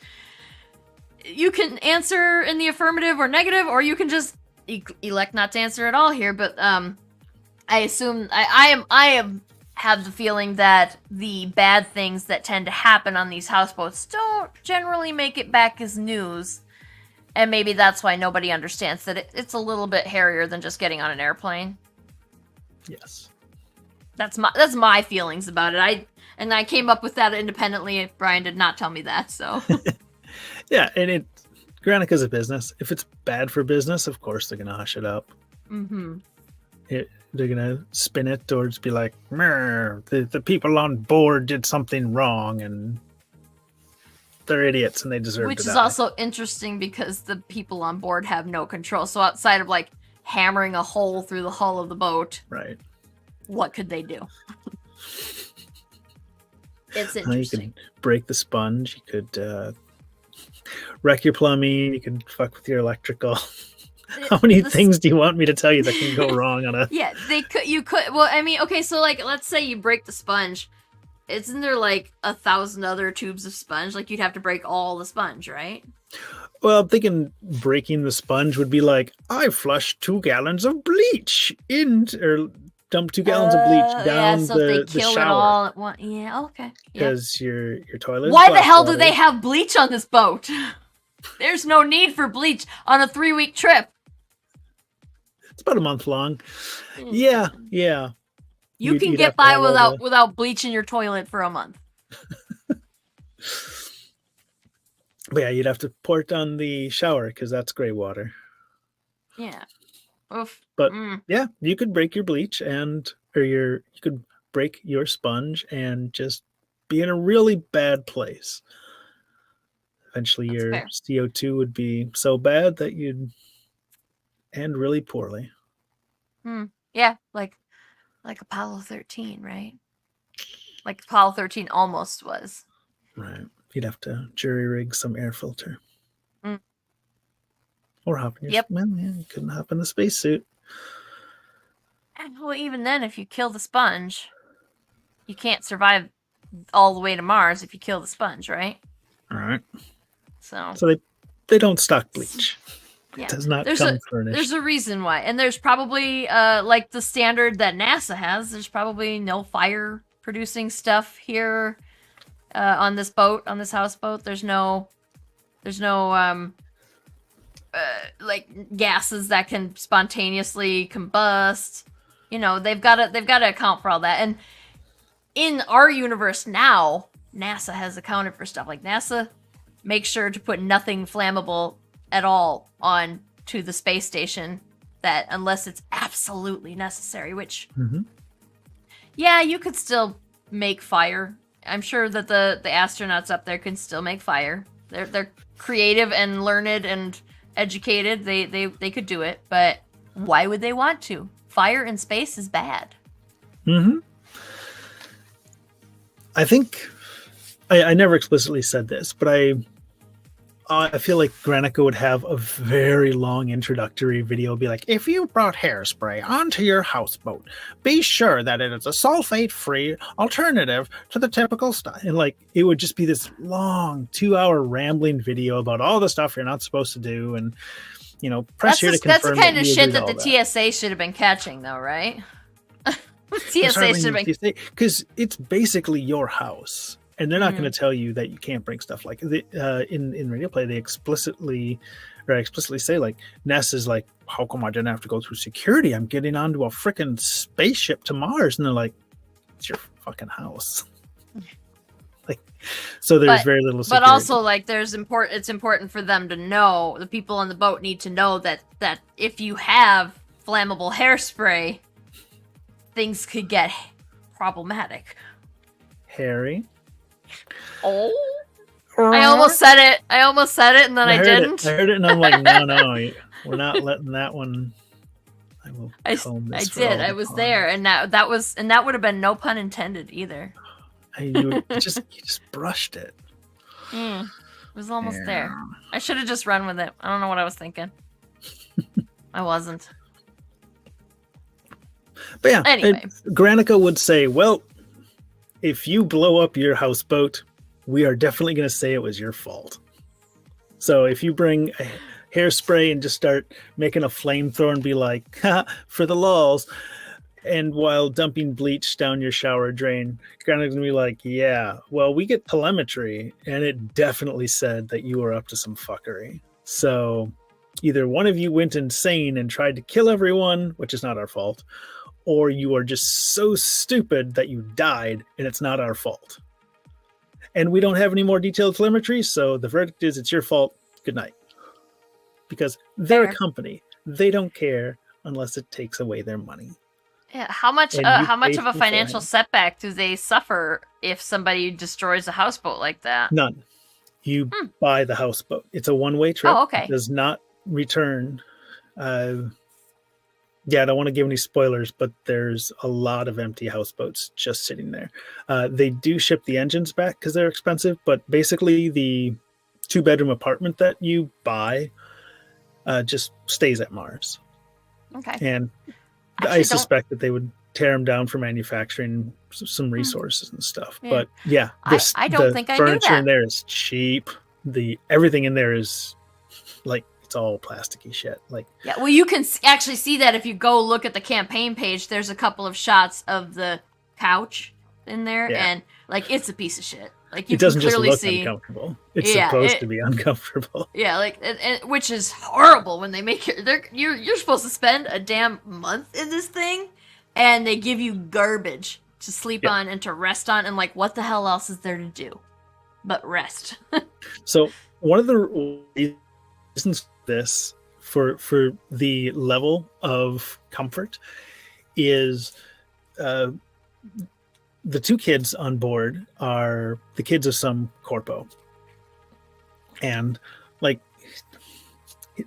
answer in the affirmative or negative, or you can just elect not to answer at all here. But I assume I have the feeling that the bad things that tend to happen on these houseboats don't generally make it back as news, and maybe that's why nobody understands that it's a little bit hairier than just getting on an airplane. Yes. That's my feelings about it. I came up with that independently. Brian did not tell me that, so. Yeah, and Granica's a business. If it's bad for business, of course they're gonna hush it up. Mm-hmm. They're gonna spin it or just be like, the people on board did something wrong and they're idiots and they deserve Which to is die. also interesting because the people on board have no control. So outside of like hammering a hole through the hull of the boat, Right. what could they do? It's You interesting. could break the sponge. You could wreck your plumbing. You could fuck with your electrical. How many things do you want me to tell you that can go wrong on a? Yeah, you could. Well, I mean, okay, so like, let's say you break the sponge. Isn't there like 1,000 other tubes of sponge? Like, you'd have to break all the sponge, right? Well, I'm thinking breaking the sponge would be like, I flushed 2 gallons of bleach or dump 2 gallons of bleach down so if they the kill shower. it all at once. Yeah, okay. Because your toilet. Why the hell do they have bleach on this boat? There's no need for bleach on a 3-week trip. It's about a month long. Yeah. You can get by without bleach in your toilet for a month. But yeah, you'd have to pour it on the shower because that's gray water. Yeah. Oof. But yeah, you could break your bleach you could break your sponge and just be in a really bad place. Eventually That's your fair. CO2 would be so bad that you'd end really poorly. Yeah, like Apollo 13, right? Like Apollo 13 almost was. Right. You'd have to jury rig some air filter. Or hop in your well, yeah, you couldn't hop in the spacesuit. Well, even then, if you kill the sponge, you can't survive all the way to Mars if you kill the sponge, right? All right. So they don't stock bleach. Yeah. It does not come furnished. There's a reason why. And there's probably, like the standard that NASA has, there's probably no fire producing stuff here on this boat, on this houseboat. There's no like gases that can spontaneously combust. You know, they've got to account for all that. And in our universe now, NASA has accounted for stuff. Like NASA makes sure to put nothing flammable at all on to the space station, that unless it's absolutely necessary, which yeah, you could still make fire. I'm sure that the astronauts up there can still make fire. They're creative and learned and educated. They could do it, but why would they want to? Fire in space is bad. I think I never explicitly said this, but I feel like Granica would have a very long introductory video, be like, if you brought hairspray onto your houseboat, be sure that it is a sulfate-free alternative to the typical stuff. And like, it would just be this long 2-hour rambling video about all the stuff you're not supposed to do. And, you know, press here to confirm. That's the kind of shit that the TSA should have been catching, though, right? TSA should have been. Because it's basically your house. And they're not going to tell you that you can't bring stuff. Like in Radio Play, they explicitly say, like, NASA's like, how come I didn't have to go through security? I'm getting onto a freaking spaceship to Mars. And they're like, it's your fucking house. Like, so there's very little security. But also, like, it's important for them to know, the people on the boat need to know that if you have flammable hairspray, things could get problematic. Harry. Oh, I almost said it, and then I didn't. I heard it, and I'm like, no, we're not letting that one. I did. I was there, and that would have been no pun intended either. You just brushed it. It was almost there. I should have just run with it. I don't know what I was thinking. I wasn't. But yeah, anyway, Granica would say, well, if you blow up your houseboat, we are definitely going to say it was your fault. So if you bring a hairspray and just start making a flamethrower and be like, for the lulz, and while dumping bleach down your shower drain, Granica's going to be like, yeah, well, we get telemetry, and it definitely said that you were up to some fuckery. So either one of you went insane and tried to kill everyone, which is not our fault, or you are just so stupid that you died and it's not our fault. And we don't have any more detailed telemetry, so the verdict is it's your fault. Good night. Because they're a company. They don't care unless it takes away their money. Yeah, how much of a financial setback do they suffer if somebody destroys a houseboat like that? None. You buy the houseboat. It's a one-way trip. Oh, okay. It does not return. I don't want to give any spoilers, but there's a lot of empty houseboats just sitting there. They do ship the engines back because they're expensive, but basically the 2-bedroom apartment that you buy just stays at Mars. Okay. And I suspect that they would tear them down for manufacturing some resources and stuff. Yeah. But yeah, I don't think I knew that. Furniture in there is cheap. Everything in there is like, it's all plasticky shit. Like, yeah, well, you can actually see that if you go look at the campaign page. There's a couple of shots of the couch in there, and like it's a piece of shit. Like you it doesn't can clearly just look see uncomfortable. It's supposed to be uncomfortable. Yeah, like and which is horrible when they make it. You're supposed to spend a damn month in this thing, and they give you garbage to sleep on and to rest on, and like what the hell else is there to do but rest? So one of the reasons this for the level of comfort is the 2 kids on board are the kids of some corpo, and like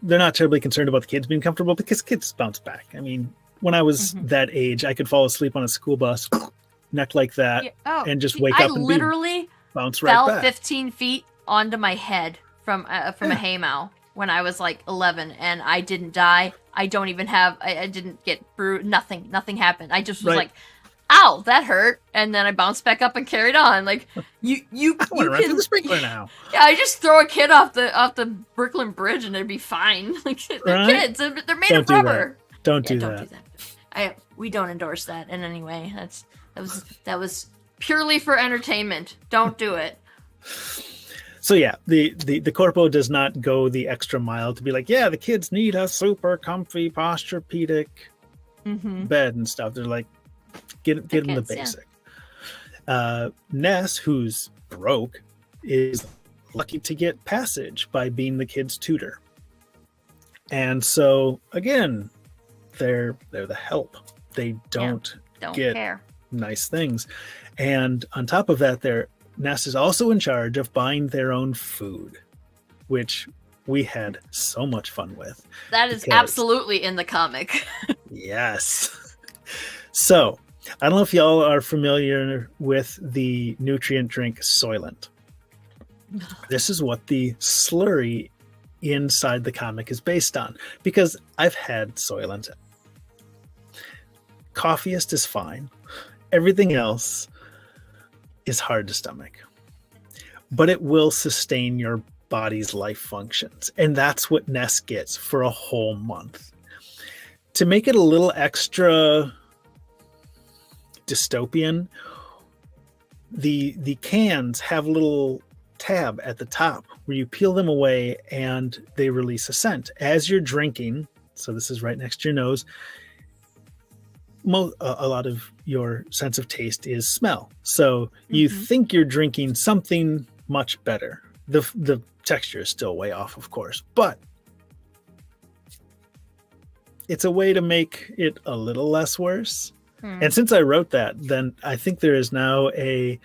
they're not terribly concerned about the kids being comfortable because kids bounce back. I mean, when I was that age, I could fall asleep on a school bus, neck like that, and just wake up and literally bounce right back. 15 feet onto my head from a haymow when I was like 11, and I didn't die. I don't even have. I didn't get bruised. Nothing happened. I just was like, "Ow, that hurt," and then I bounced back up and carried on. Like you want to run through the sprinkler now. Yeah, I just throw a kid off the Brooklyn Bridge and they'd be fine. Like they're kids. They're made of rubber. Don't do that. We don't endorse that in any way. That was purely for entertainment. Don't do it. So yeah, the corpo does not go the extra mile to be like, yeah, the kids need a super comfy Posturepedic bed and stuff. They're like, get them the basic. Yeah. Ness, who's broke, is lucky to get passage by being the kid's tutor. And so again, they're the help. They don't get care. Nice things. And on top of that, Ness is also in charge of buying their own food, which we had so much fun with. That is absolutely in the comic. Yes. So, I don't know if y'all are familiar with the nutrient drink Soylent. This is what the slurry inside the comic is based on, because I've had Soylent. Coffeeist is fine. Everything else is hard to stomach, but it will sustain your body's life functions. And that's what Ness gets for a whole month. To make it a little extra dystopian, the cans have a little tab at the top where you peel them away and they release a scent as you're drinking. So this is right next to your nose. A lot of your sense of taste is smell. So you think you're drinking something much better. The texture is still way off, of course, but it's a way to make it a little less worse. And since I wrote that, then I think there is now a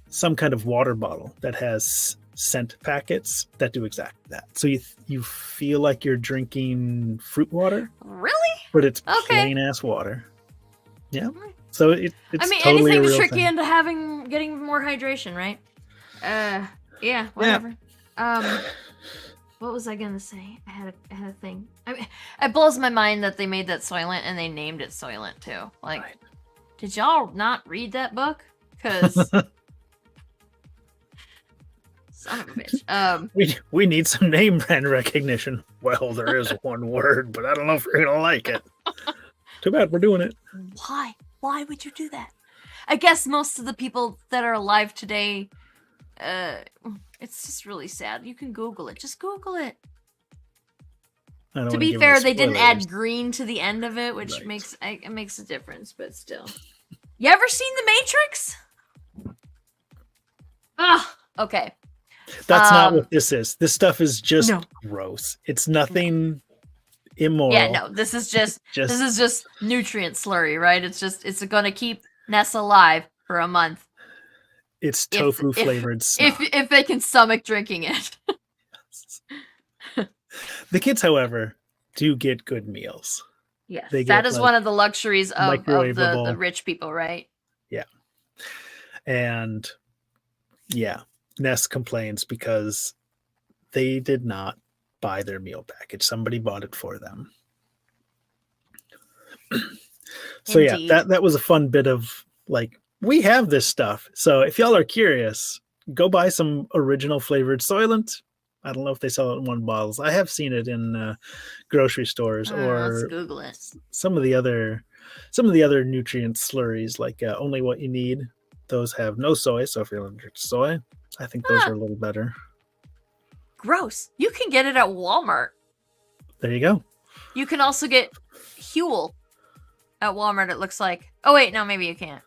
some kind of water bottle that has scent packets that do exactly that. So you feel like you're drinking fruit water. Really? But it's plain ass water. Yeah. So it's totally anything to real trick thing. you into getting more hydration, right? Yeah, whatever. Yeah. What was I gonna say? I had a thing. I mean, it blows my mind that they made that Soylent and they named it Soylent too. Like, did y'all not read that book? Because son of a bitch. We need some name brand recognition. Well, there is one word, but I don't know if you're gonna like it. Too bad we're doing it. Why? Why would you do that? I guess most of the people that are alive today, it's just really sad. You can Google it. Just Google it. To be fair, they didn't add green to the end of it, which makes a difference, but still. You ever seen The Matrix? Ah, okay. That's not what this is. This stuff is just No. gross. It's nothing immoral. Yeah, no. This is just nutrient slurry, right? It's gonna keep Ness alive for a month. It's tofu flavored snot. If they can stomach drinking it. The kids, however, do get good meals. Yes, that is one of the luxuries of the rich people, right? Yeah. And yeah, Ness complains because they did not buy their meal package. Somebody bought it for them. So Indeed. Yeah, that was a fun bit of like, we have this stuff. So if y'all are curious, go buy some original flavored Soylent. I don't know if they sell it in one bottles. I have seen it in grocery stores or let's Google it. Some of the other nutrient slurries, like Only What You Need. Those have no soy, so if you're allergic to soy, I think those are a little better. Gross. You can get it at Walmart. There you go. You can also get Huel at Walmart, it looks like. Oh, wait, no, maybe you can't.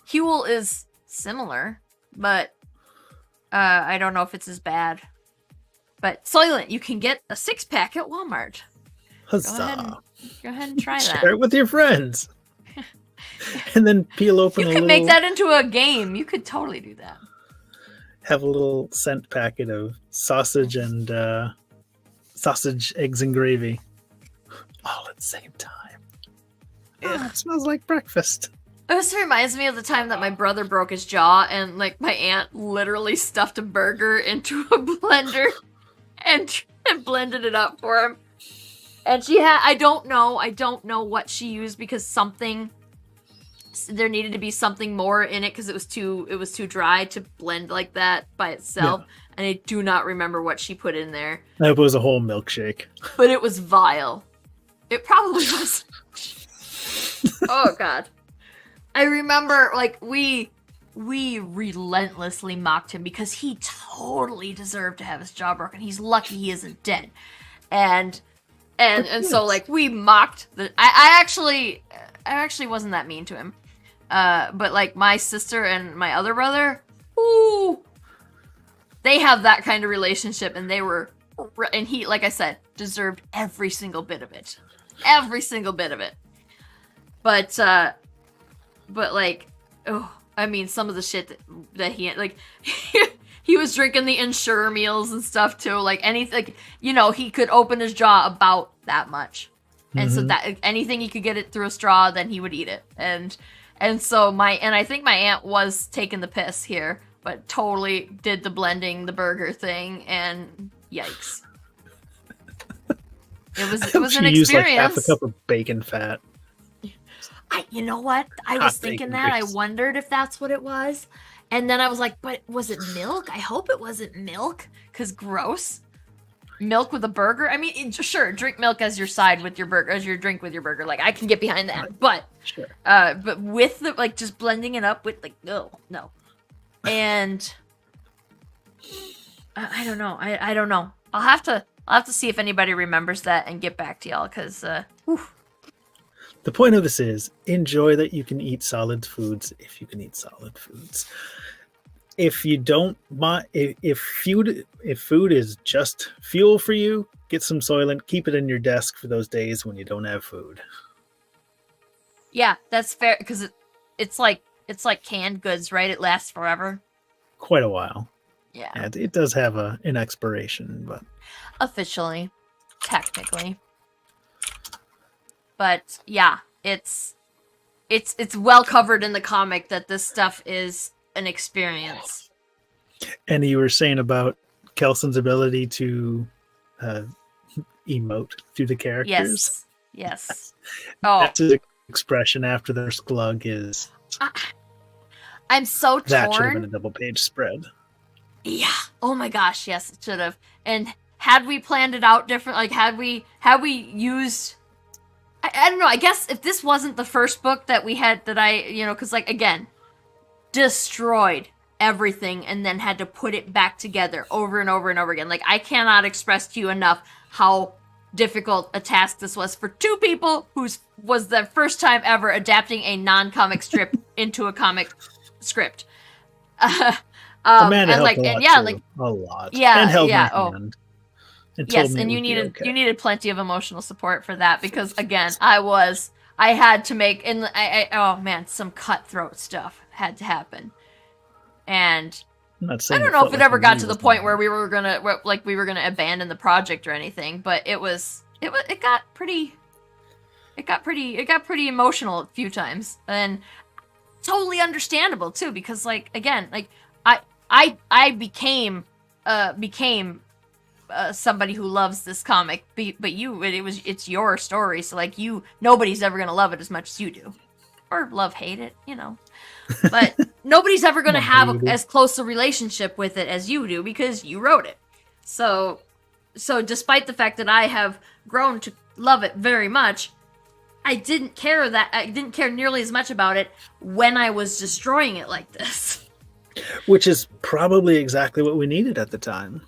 Huel is similar, but I don't know if it's as bad. But Soylent, you can get a 6-pack at Walmart. Huzzah. Go ahead and try that. Share it with your friends. And then peel open You could make that into a game. You could totally do that. Have a little scent packet of sausage and sausage, eggs, and gravy. All at the same time. It smells like breakfast. This reminds me of the time that my brother broke his jaw and like my aunt literally stuffed a burger into a blender and blended it up for him. And she had, I don't know what she used because there needed to be something more in it because it was too dry to blend like that by itself. Yeah. And I do not remember what she put in there. It was a whole milkshake. But it was vile. It probably was. Oh God. I remember like we relentlessly mocked him because he totally deserved to have his jaw broken. He's lucky he isn't dead. And so like we mocked I actually wasn't that mean to him. But like my sister and my other brother, ooh, they have that kind of relationship and he, like I said, deserved every single bit of it. Every single bit of it. But like, oh, I mean, some of the shit that he, like, he was drinking the Ensure meals and stuff too. Like anything, like, you know, he could open his jaw about that much. And so that anything he could get it through a straw, then he would eat it. And so I think my aunt was taking the piss here, but totally did the blending the burger thing, and yikes. It was an experience. Used like half a cup of bacon fat. You know what? I was thinking that. I wondered if that's what it was. And then I was like, but was it milk? I hope it wasn't milk, because gross. Milk with a burger? I mean, sure, drink milk as your side with your burger, as your drink with your burger. Like, I can get behind that. But, sure. But with the, like, just blending it up with, like, no. And I don't know. I don't know. I'll have to see if anybody remembers that and get back to y'all, because, The point of this is enjoy that you can eat solid foods if you can eat solid foods. If you don't mind, if food is just fuel for you, get some Soylent, keep it in your desk for those days when you don't have food. Yeah, that's fair, because it's like canned goods, right? It lasts forever. Quite a while. Yeah. And it does have an expiration, but officially, technically. But yeah, it's well covered in the comic that this stuff is an experience. And you were saying about Kelson's ability to emote through the characters. Yes. Oh, that's his expression after their glug is. I'm so torn. That should have been a double-page spread. Yeah. Oh my gosh. Yes, it should have. And had we planned it out different, like had we used. I don't know, I guess if this wasn't the first book that we had, that I, because, like, again, destroyed everything and then had to put it back together over and over and over again. Like, I cannot express to you enough how difficult a task this was for two people whose was their first time ever adapting a non-comic strip into a comic script. Amanda and helped like, a and lot yeah, too, like, a lot, and yeah, held my yeah. Oh, hand and told yes, me it and would be okay. you needed plenty of emotional support for that because again, I had to make and oh man, some cutthroat stuff had to happen, and I'm not I saying don't it know if felt it like ever got me to the was point not. where we were gonna abandon the project or anything, but it got pretty it got pretty emotional a few times, and totally understandable too because like again like I I became somebody who loves this comic, but it's your story, so like nobody's ever gonna love it as much as you do, or love hate it, you know. But nobody's ever Come gonna on, have baby. as close a relationship with it as you do because you wrote it. So despite the fact that I have grown to love it very much, I didn't care nearly as much about it when I was destroying it like this. Which is probably exactly what we needed at the time.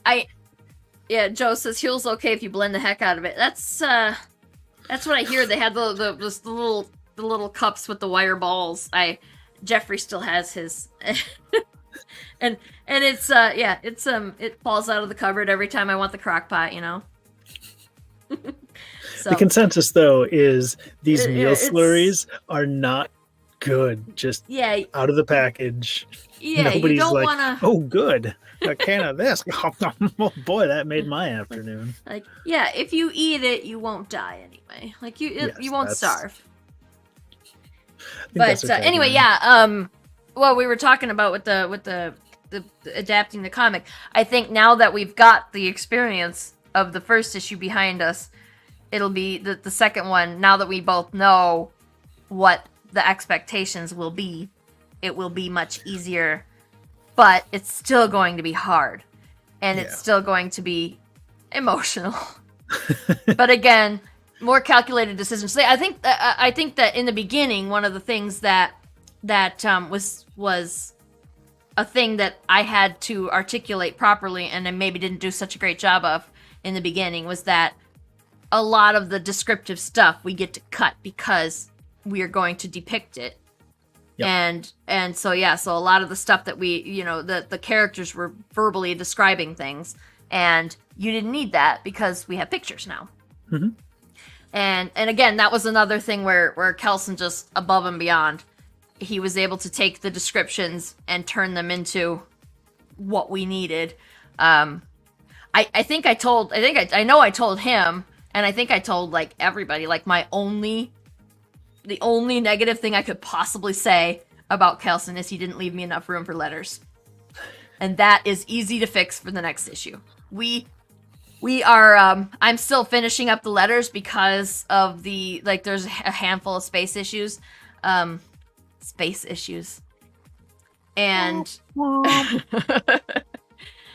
I Yeah, Joe says Huel's okay if you blend the heck out of it. That's what I hear. They had the little cups with the wire balls. Jeffrey still has his. and it's it falls out of the cupboard every time I want the crock pot, you know. So The consensus, though, is these meal it's slurries are not good. Just yeah out of the package. yeah you Nobody's don't like, want to oh, good. A can of this. Oh, boy, that made my afternoon. like yeah, if you eat it you won't die anyway. Like you won't starve. But anyway, yeah. Well, we were talking about with the adapting the comic. I think now that we've got the experience of the first issue behind us, it'll be the second one. Now that we both know what the expectations will be, it will be much easier. But it's still going to be hard, and it's still going to be emotional. But again, more calculated decisions. So I think that in the beginning, one of the things that was a thing that I had to articulate properly, and I maybe didn't do such a great job of in the beginning, was that a lot of the descriptive stuff we get to cut because we are going to depict it. Yep. And so so a lot of the stuff that we, you know, the characters were verbally describing things, and you didn't need that because we have pictures now. Mm-hmm. And again, that was another thing where Kelson just above and beyond, he was able to take the descriptions and turn them into what we needed. I know I told him, and I think I told like everybody, like the only negative thing I could possibly say about Kelson is he didn't leave me enough room for letters. And that is easy to fix for the next issue. We are, I'm still finishing up the letters because of there's a handful of space issues. And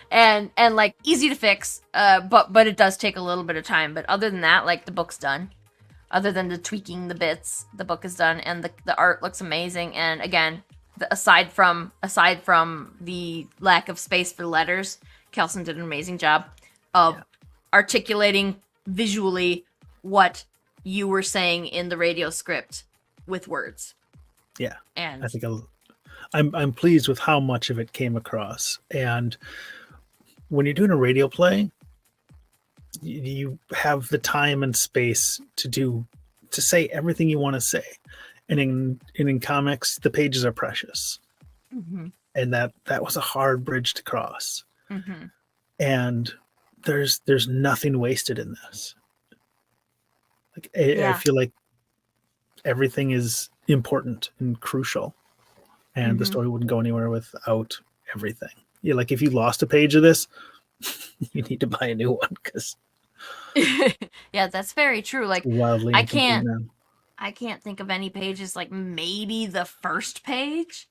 and like easy to fix, but it does take a little bit of time. But other than that, like the book's done. Other than the tweaking the bits, the book is done, and the art looks amazing. And again, aside from the lack of space for letters, Kelson did an amazing job of articulating visually what you were saying in the radio script with words. Yeah, and I think I'm pleased with how much of it came across. And when you're doing a radio play, you have the time and space to say everything you want to say, and in comics the pages are precious. Mm-hmm. And that was a hard bridge to cross. Mm-hmm. And there's nothing wasted in this. Like I feel like everything is important and crucial, and the story wouldn't go anywhere without everything. Yeah, like if you lost a page of this, you need to buy a new one because yeah, that's very true. Like wildly I incomplete now. I can't think of any pages, like maybe the first page,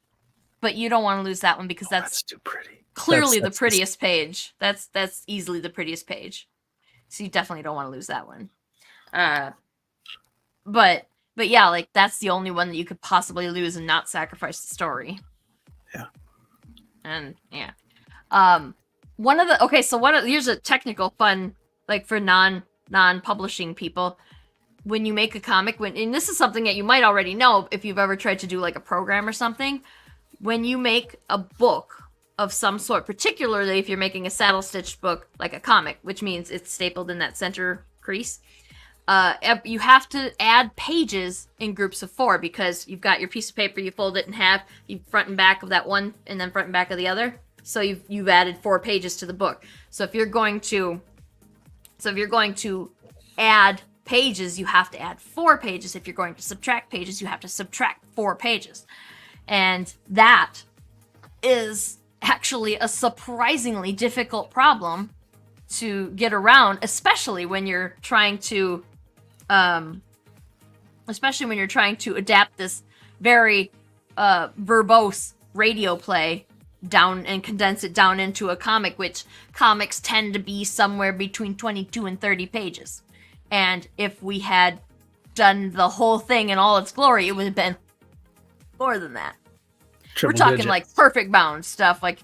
but you don't want to lose that one because that's too pretty. Clearly the prettiest page. That's easily the prettiest page. So you definitely don't want to lose that one. But yeah, like that's the only one that you could possibly lose and not sacrifice the story. Yeah. And yeah. Here's a technical fun, like for non-publishing people. When you make a comic, and this is something that you might already know if you've ever tried to do like a program or something, when you make a book of some sort, particularly if you're making a saddle stitched book like a comic, which means it's stapled in that center crease, you have to add pages in groups of 4 because you've got your piece of paper, you fold it in half, you front and back of that one, and then front and back of the other. So you've added 4 pages to the book. So if you're going to add pages, you have to add 4 pages. If you're going to subtract pages, you have to subtract 4 pages. And that is actually a surprisingly difficult problem to get around, especially when you're trying to adapt this very verbose radio play down and condense it down into a comic, which comics tend to be somewhere between 22 and 30 pages. And if we had done the whole thing in all its glory, it would have been more than that. We're talking digit. Like perfect bound stuff. Like,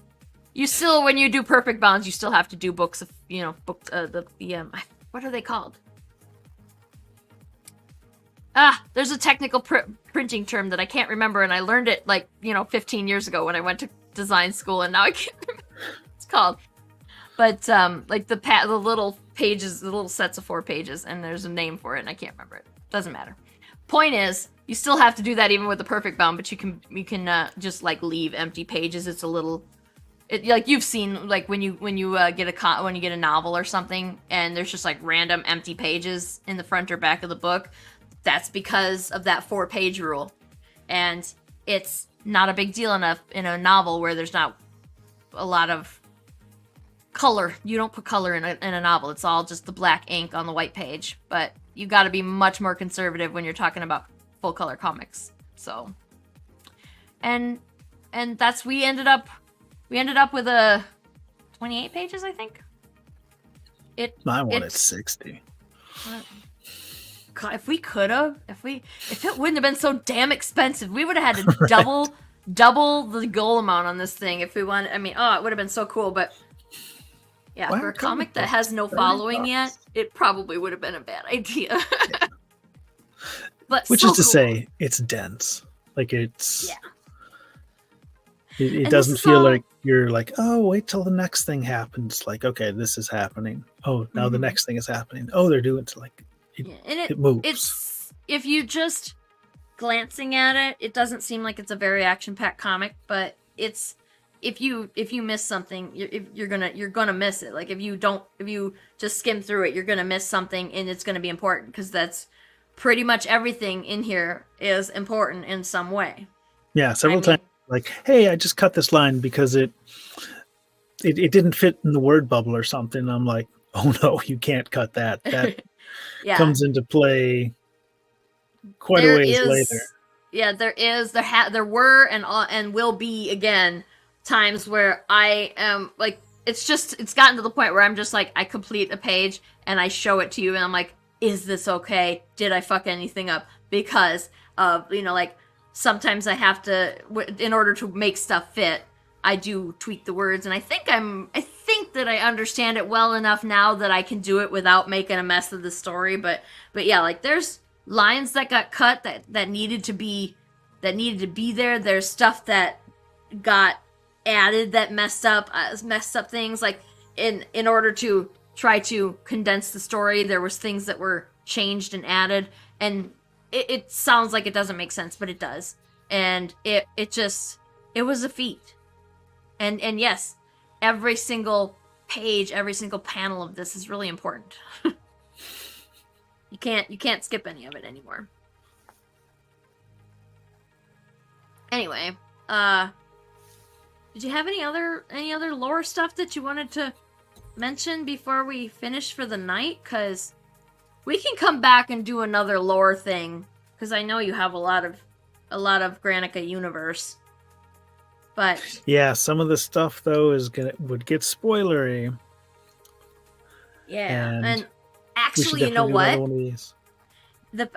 you still, when you do perfect bounds, you still have to do books of, what are they called? There's a technical printing term that I can't remember, and I learned it 15 years ago when I went to design school, and now I can't remember what it's called. But the little pages, the little sets of 4 pages, and there's a name for it, and I can't remember it. Doesn't matter. Point is, you still have to do that even with the perfect bound, but you can just leave empty pages. It's a little, you've seen when you get a novel or something, and there's just random empty pages in the front or back of the book. That's because of that 4-page rule, and it's not a big deal enough in a novel where there's not a lot of color. You don't put color in a novel. It's all just the black ink on the white page. But you got to be much more conservative when you're talking about full color comics. So, and that's we ended up with a 28 pages, I think. I wanted 60. God, if it wouldn't have been so damn expensive, we would have had to double the goal amount on this thing if we wanted. I mean, it would have been so cool, but yeah, for a comic that has no following yet, it probably would have been a bad idea. Yeah. But which is to say, it's dense. It doesn't feel like you're oh, wait till the next thing happens. Okay, this is happening. Oh, now the next thing is happening. Oh, they're doing it moves. It's, if you just glancing at it, it doesn't seem like it's a very action-packed comic, but it's, if you miss something, you're gonna miss it. If you just skim through it, you're gonna miss something, and it's gonna be important, because that's pretty much everything in here is important in some way. Yeah, several times, hey, I just cut this line because it didn't fit in the word bubble or something. I'm like, oh no, you can't cut that. That comes into play quite a ways later. Yeah, there were and will be again times where I am it's gotten to the point where I'm just I complete a page and I show it to you and I'm like, is this okay? Did I fuck anything up? Because of sometimes I have to, in order to make stuff fit, I do tweak the words, and I think that I understand it well enough now that I can do it without making a mess of the story. But yeah, there's lines that got cut that needed to be there. There's stuff that got added that messed up things. In order to try to condense the story, there was things that were changed and added, and it sounds like it doesn't make sense, but it does. And it was a feat. And yes, every single page, every single panel of this is really important. You can't skip any of it anymore. Anyway, did you have any other lore stuff that you wanted to mention before we finish for the night? Because we can come back and do another lore thing, because I know you have a lot of Granica universe. But yeah, some of the stuff though would get spoilery. Yeah, and actually, you know what?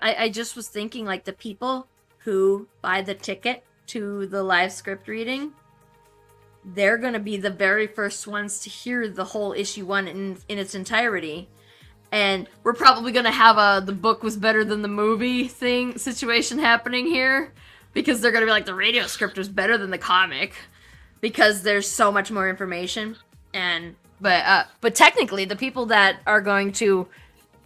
I just was thinking, the people who buy the ticket to the live script reading, they're going to be the very first ones to hear the whole issue 1 in its entirety. And we're probably going to have the book was better than the movie situation happening here. because they're gonna be like, the radio script was better than the comic because there's so much more information. And but technically, the people that are going to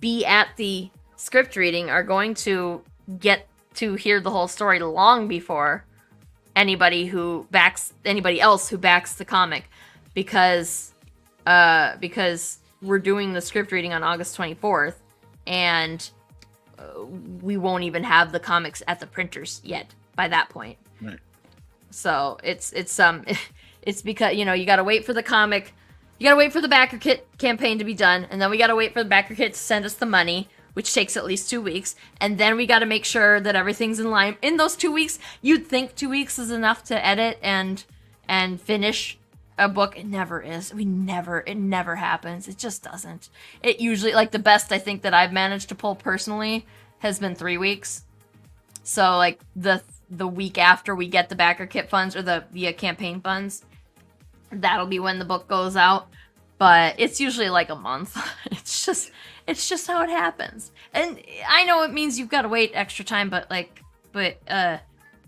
be at the script reading are going to get to hear the whole story long before anybody else who backs the comic, because we're doing the script reading on August 24th, and we won't even have the comics at the printers yet by that point. Right. So it's because, you know, you got to wait for the comic, you got to wait for the backer kit campaign to be done, and then we got to wait for the backer kit to send us the money, which takes at least 2 weeks, and then we got to make sure that everything's in line. In those 2 weeks, you'd think 2 weeks is enough to edit and finish a book. It never is. It never happens. It just doesn't. It usually, like, the best I think that I've managed to pull personally has been 3 weeks. So, like, the week after we get the backer kit funds, or the campaign funds, that'll be when the book goes out. But it's usually like a month. It's just how it happens. And I know it means you've got to wait extra time, but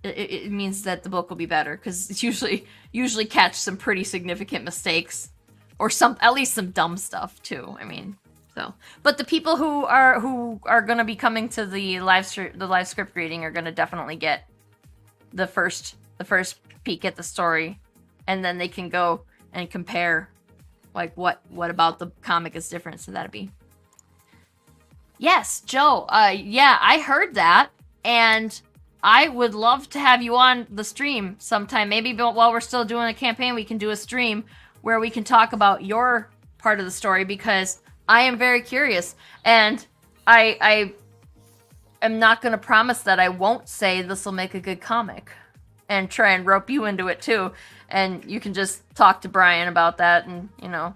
it means that the book will be better, because it's usually catch some pretty significant mistakes, or at least some dumb stuff too. I mean, so, but the people who are going to be coming to the live script reading are going to definitely get the first peek at the story, and then they can go and compare, like, what about the comic is different. So that'd be. Yes, Joe. Yeah, I heard that, and I would love to have you on the stream sometime. Maybe while we're still doing a campaign, we can do a stream where we can talk about your part of the story, because I am very curious, and I am not going to promise that I won't say this will make a good comic, and try and rope you into it too, and you can just talk to Brian about that, and, you know,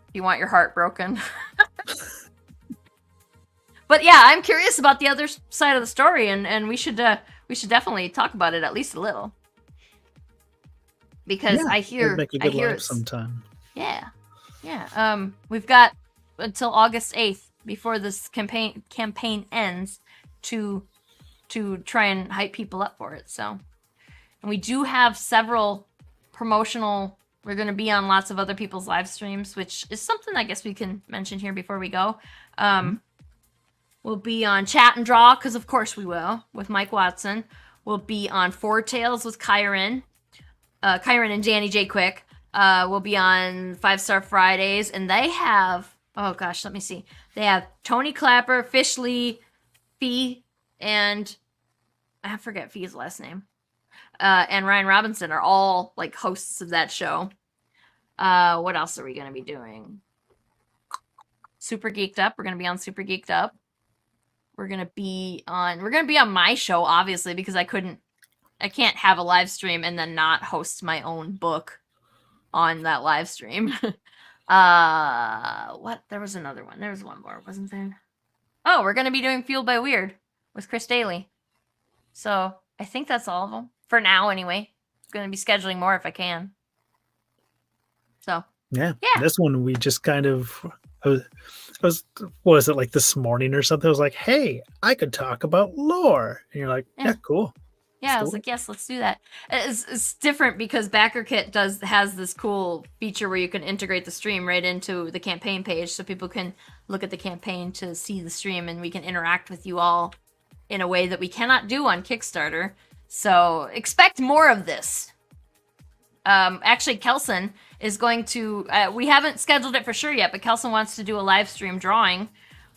if you want your heart broken. But yeah, I'm curious about the other side of the story, and we should definitely talk about it at least a little, because I hear it sometime. Yeah. We've got until August 8th before this campaign ends to try and hype people up for it. So, and we do have several promotional. We're going to be on lots of other people's live streams, which is something I guess we can mention here before we go. We'll be on Chat and Draw, because of course we will, with Mike Watson. We'll be on Four Tales with Kyron and Danny J. Quick. We'll be on 5-Star Fridays, and they have, oh gosh, let me see. They have Tony Clapper, Fish Lee, Fee, and I forget Fee's last name. And Ryan Robinson are all, like, hosts of that show. What else are we going to be doing? Super Geeked Up. We're going to be on Super Geeked Up. We're going to be on my show, obviously, because I can't have a live stream and then not host my own book on that live stream. There was another one. There was one more, wasn't there? Oh, we're going to be doing Fueled by Weird with Chris Daly. So I think that's all of them. For now, anyway. I'm going to be scheduling more if I can. So. Yeah. This one we just kind of... I was what was it, like this morning or something? I was like, hey, I could talk about lore. And you're like, yeah cool. Yeah, I was like, yes, let's do that. It's different because BackerKit has this cool feature where you can integrate the stream right into the campaign page, so people can look at the campaign to see the stream, and we can interact with you all in a way that we cannot do on Kickstarter. So expect more of this. Actually, Kelson is going to, we haven't scheduled it for sure yet, but Kelson wants to do a live stream drawing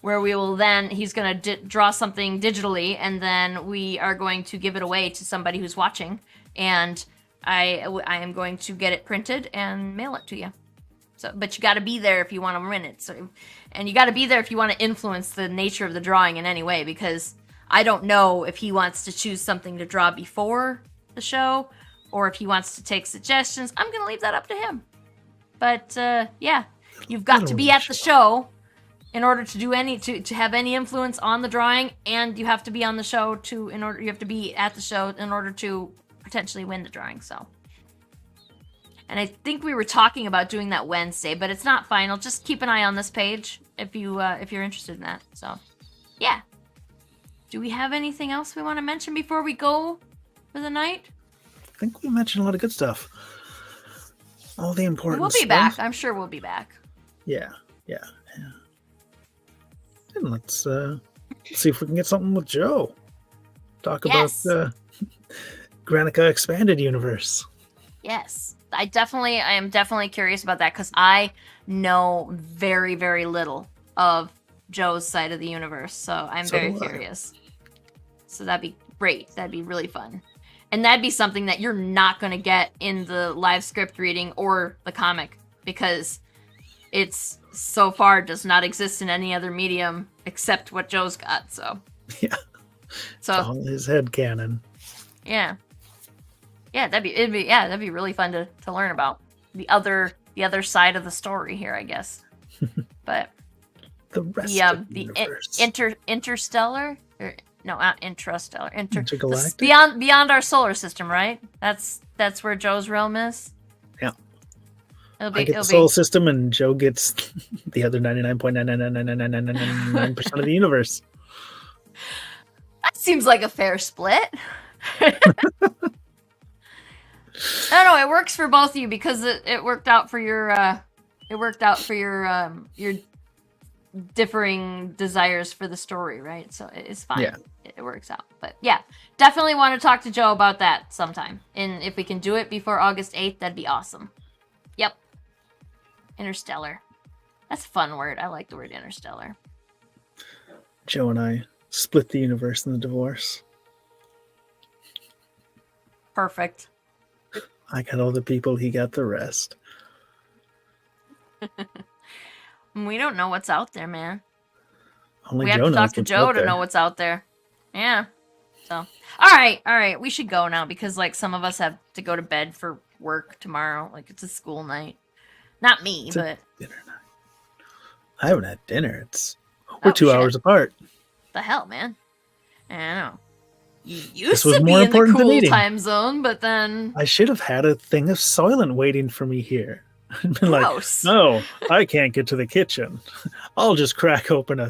where we will then, he's going to draw something digitally, and then we are going to give it away to somebody who's watching, and I am going to get it printed and mail it to you. So, but you got to be there if you want to win it. So, and you got to be there if you want to influence the nature of the drawing in any way, because I don't know if he wants to choose something to draw before the show, or if he wants to take suggestions. I'm going to leave that up to him. But, yeah, you've got to be at the show in order to do to have any influence on the drawing, and you have to be on the show you have to be at the show in order to potentially win the drawing, so. And I think we were talking about doing that Wednesday, but it's not final. Just keep an eye on this page if you're interested in that, so. Yeah. Do we have anything else we want to mention before we go? for the night? I think we mentioned a lot of good stuff. All the important We'll be stuff. back. I'm sure we'll be back. Yeah. And let's see if we can get something with Joe. Talk about Granica Expanded Universe. Yes. I am definitely curious about that because I know very, very little of Joe's side of the universe. So I'm very curious. So that'd be great. That'd be really fun. And that'd be something that you're not going to get in the live script reading or the comic because it's so far does not exist in any other medium except what Joe's got. So yeah, so it's all his head canon. Yeah, that'd be really fun to learn about the other side of the story here, I guess. But the rest of the universe. Interstellar. No, not intrastellar. Intergalactic? Beyond our solar system, right? That's where Joe's realm is. Yeah. I get the solar system, and Joe gets the other 99.9999999% of the universe. That seems like a fair split. I don't know. It works for both of you because it worked out for your your differing desires for the story, right? So it's fine. Yeah. It works out. But yeah, definitely want to talk to Joe about that sometime. And if we can do it before August 8th, that'd be awesome. Yep. Interstellar. That's a fun word. I like the word interstellar. Joe and I split the universe in the divorce. Perfect. I got all the people, he got the rest. We don't know what's out there, man. Only we Joe have to talk to Joe to know what's out there. Yeah. So, all right. We should go now because, like, some of us have to go to bed for work tomorrow. Like, it's a school night. Not me, but dinner night. I haven't had dinner. We're 2 hours apart. The hell, man. I don't know. You This used was to more be in the important than cool eating. time zone, but then I should have had a thing of Soylent waiting for me here. I'd been gross. like, no, I can't get to the kitchen. I'll just crack open a.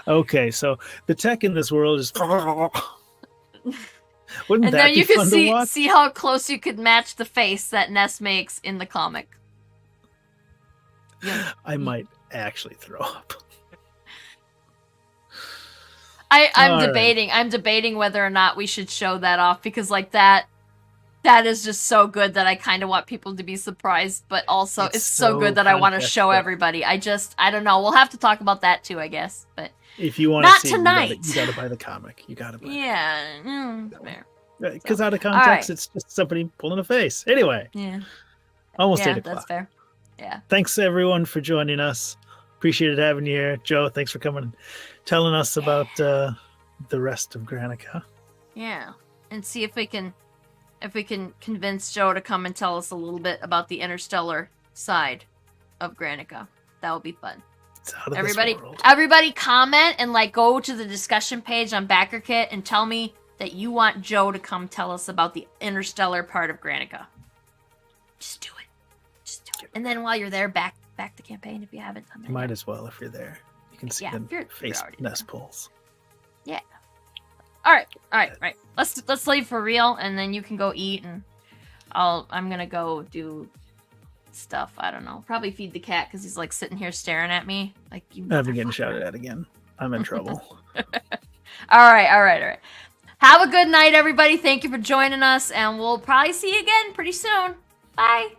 Okay, so the tech in this world is. Wouldn't and that then be you fun could to watch? see how close you could match the face that Ness makes in the comic. Yeah. I might actually throw up. I'm debating whether or not we should show that off because like that is just so good that I kind of want people to be surprised, but also it's so good that I want to show everybody. I don't know. We'll have to talk about that too, I guess. But if you want not to see tonight. you gotta buy the comic. You gotta buy fair. Because out of context, it's just somebody pulling a face. Anyway. Yeah. Almost 8 o'clock. That's fair. Yeah. Thanks everyone for joining us. Appreciated having you here. Joe, thanks for coming and telling us about the rest of Granica. Yeah. And see if we can convince Joe to come and tell us a little bit about the interstellar side of Granica. That would be fun. It's out of this world. Everybody comment and like go to the discussion page on BackerKit and tell me that you want Joe to come tell us about the interstellar part of Granica. Just do it. And then while you're there, back the campaign if you haven't done that. You might as well if you're there. You can see the face Ness pulls. Yeah. All right. Let's leave for real, and then you can go eat, and I'm gonna go do stuff. I don't know. Probably feed the cat because he's like sitting here staring at me. Like I've been getting shouted at again. I'm in trouble. All right. Have a good night, everybody. Thank you for joining us, and we'll probably see you again pretty soon. Bye.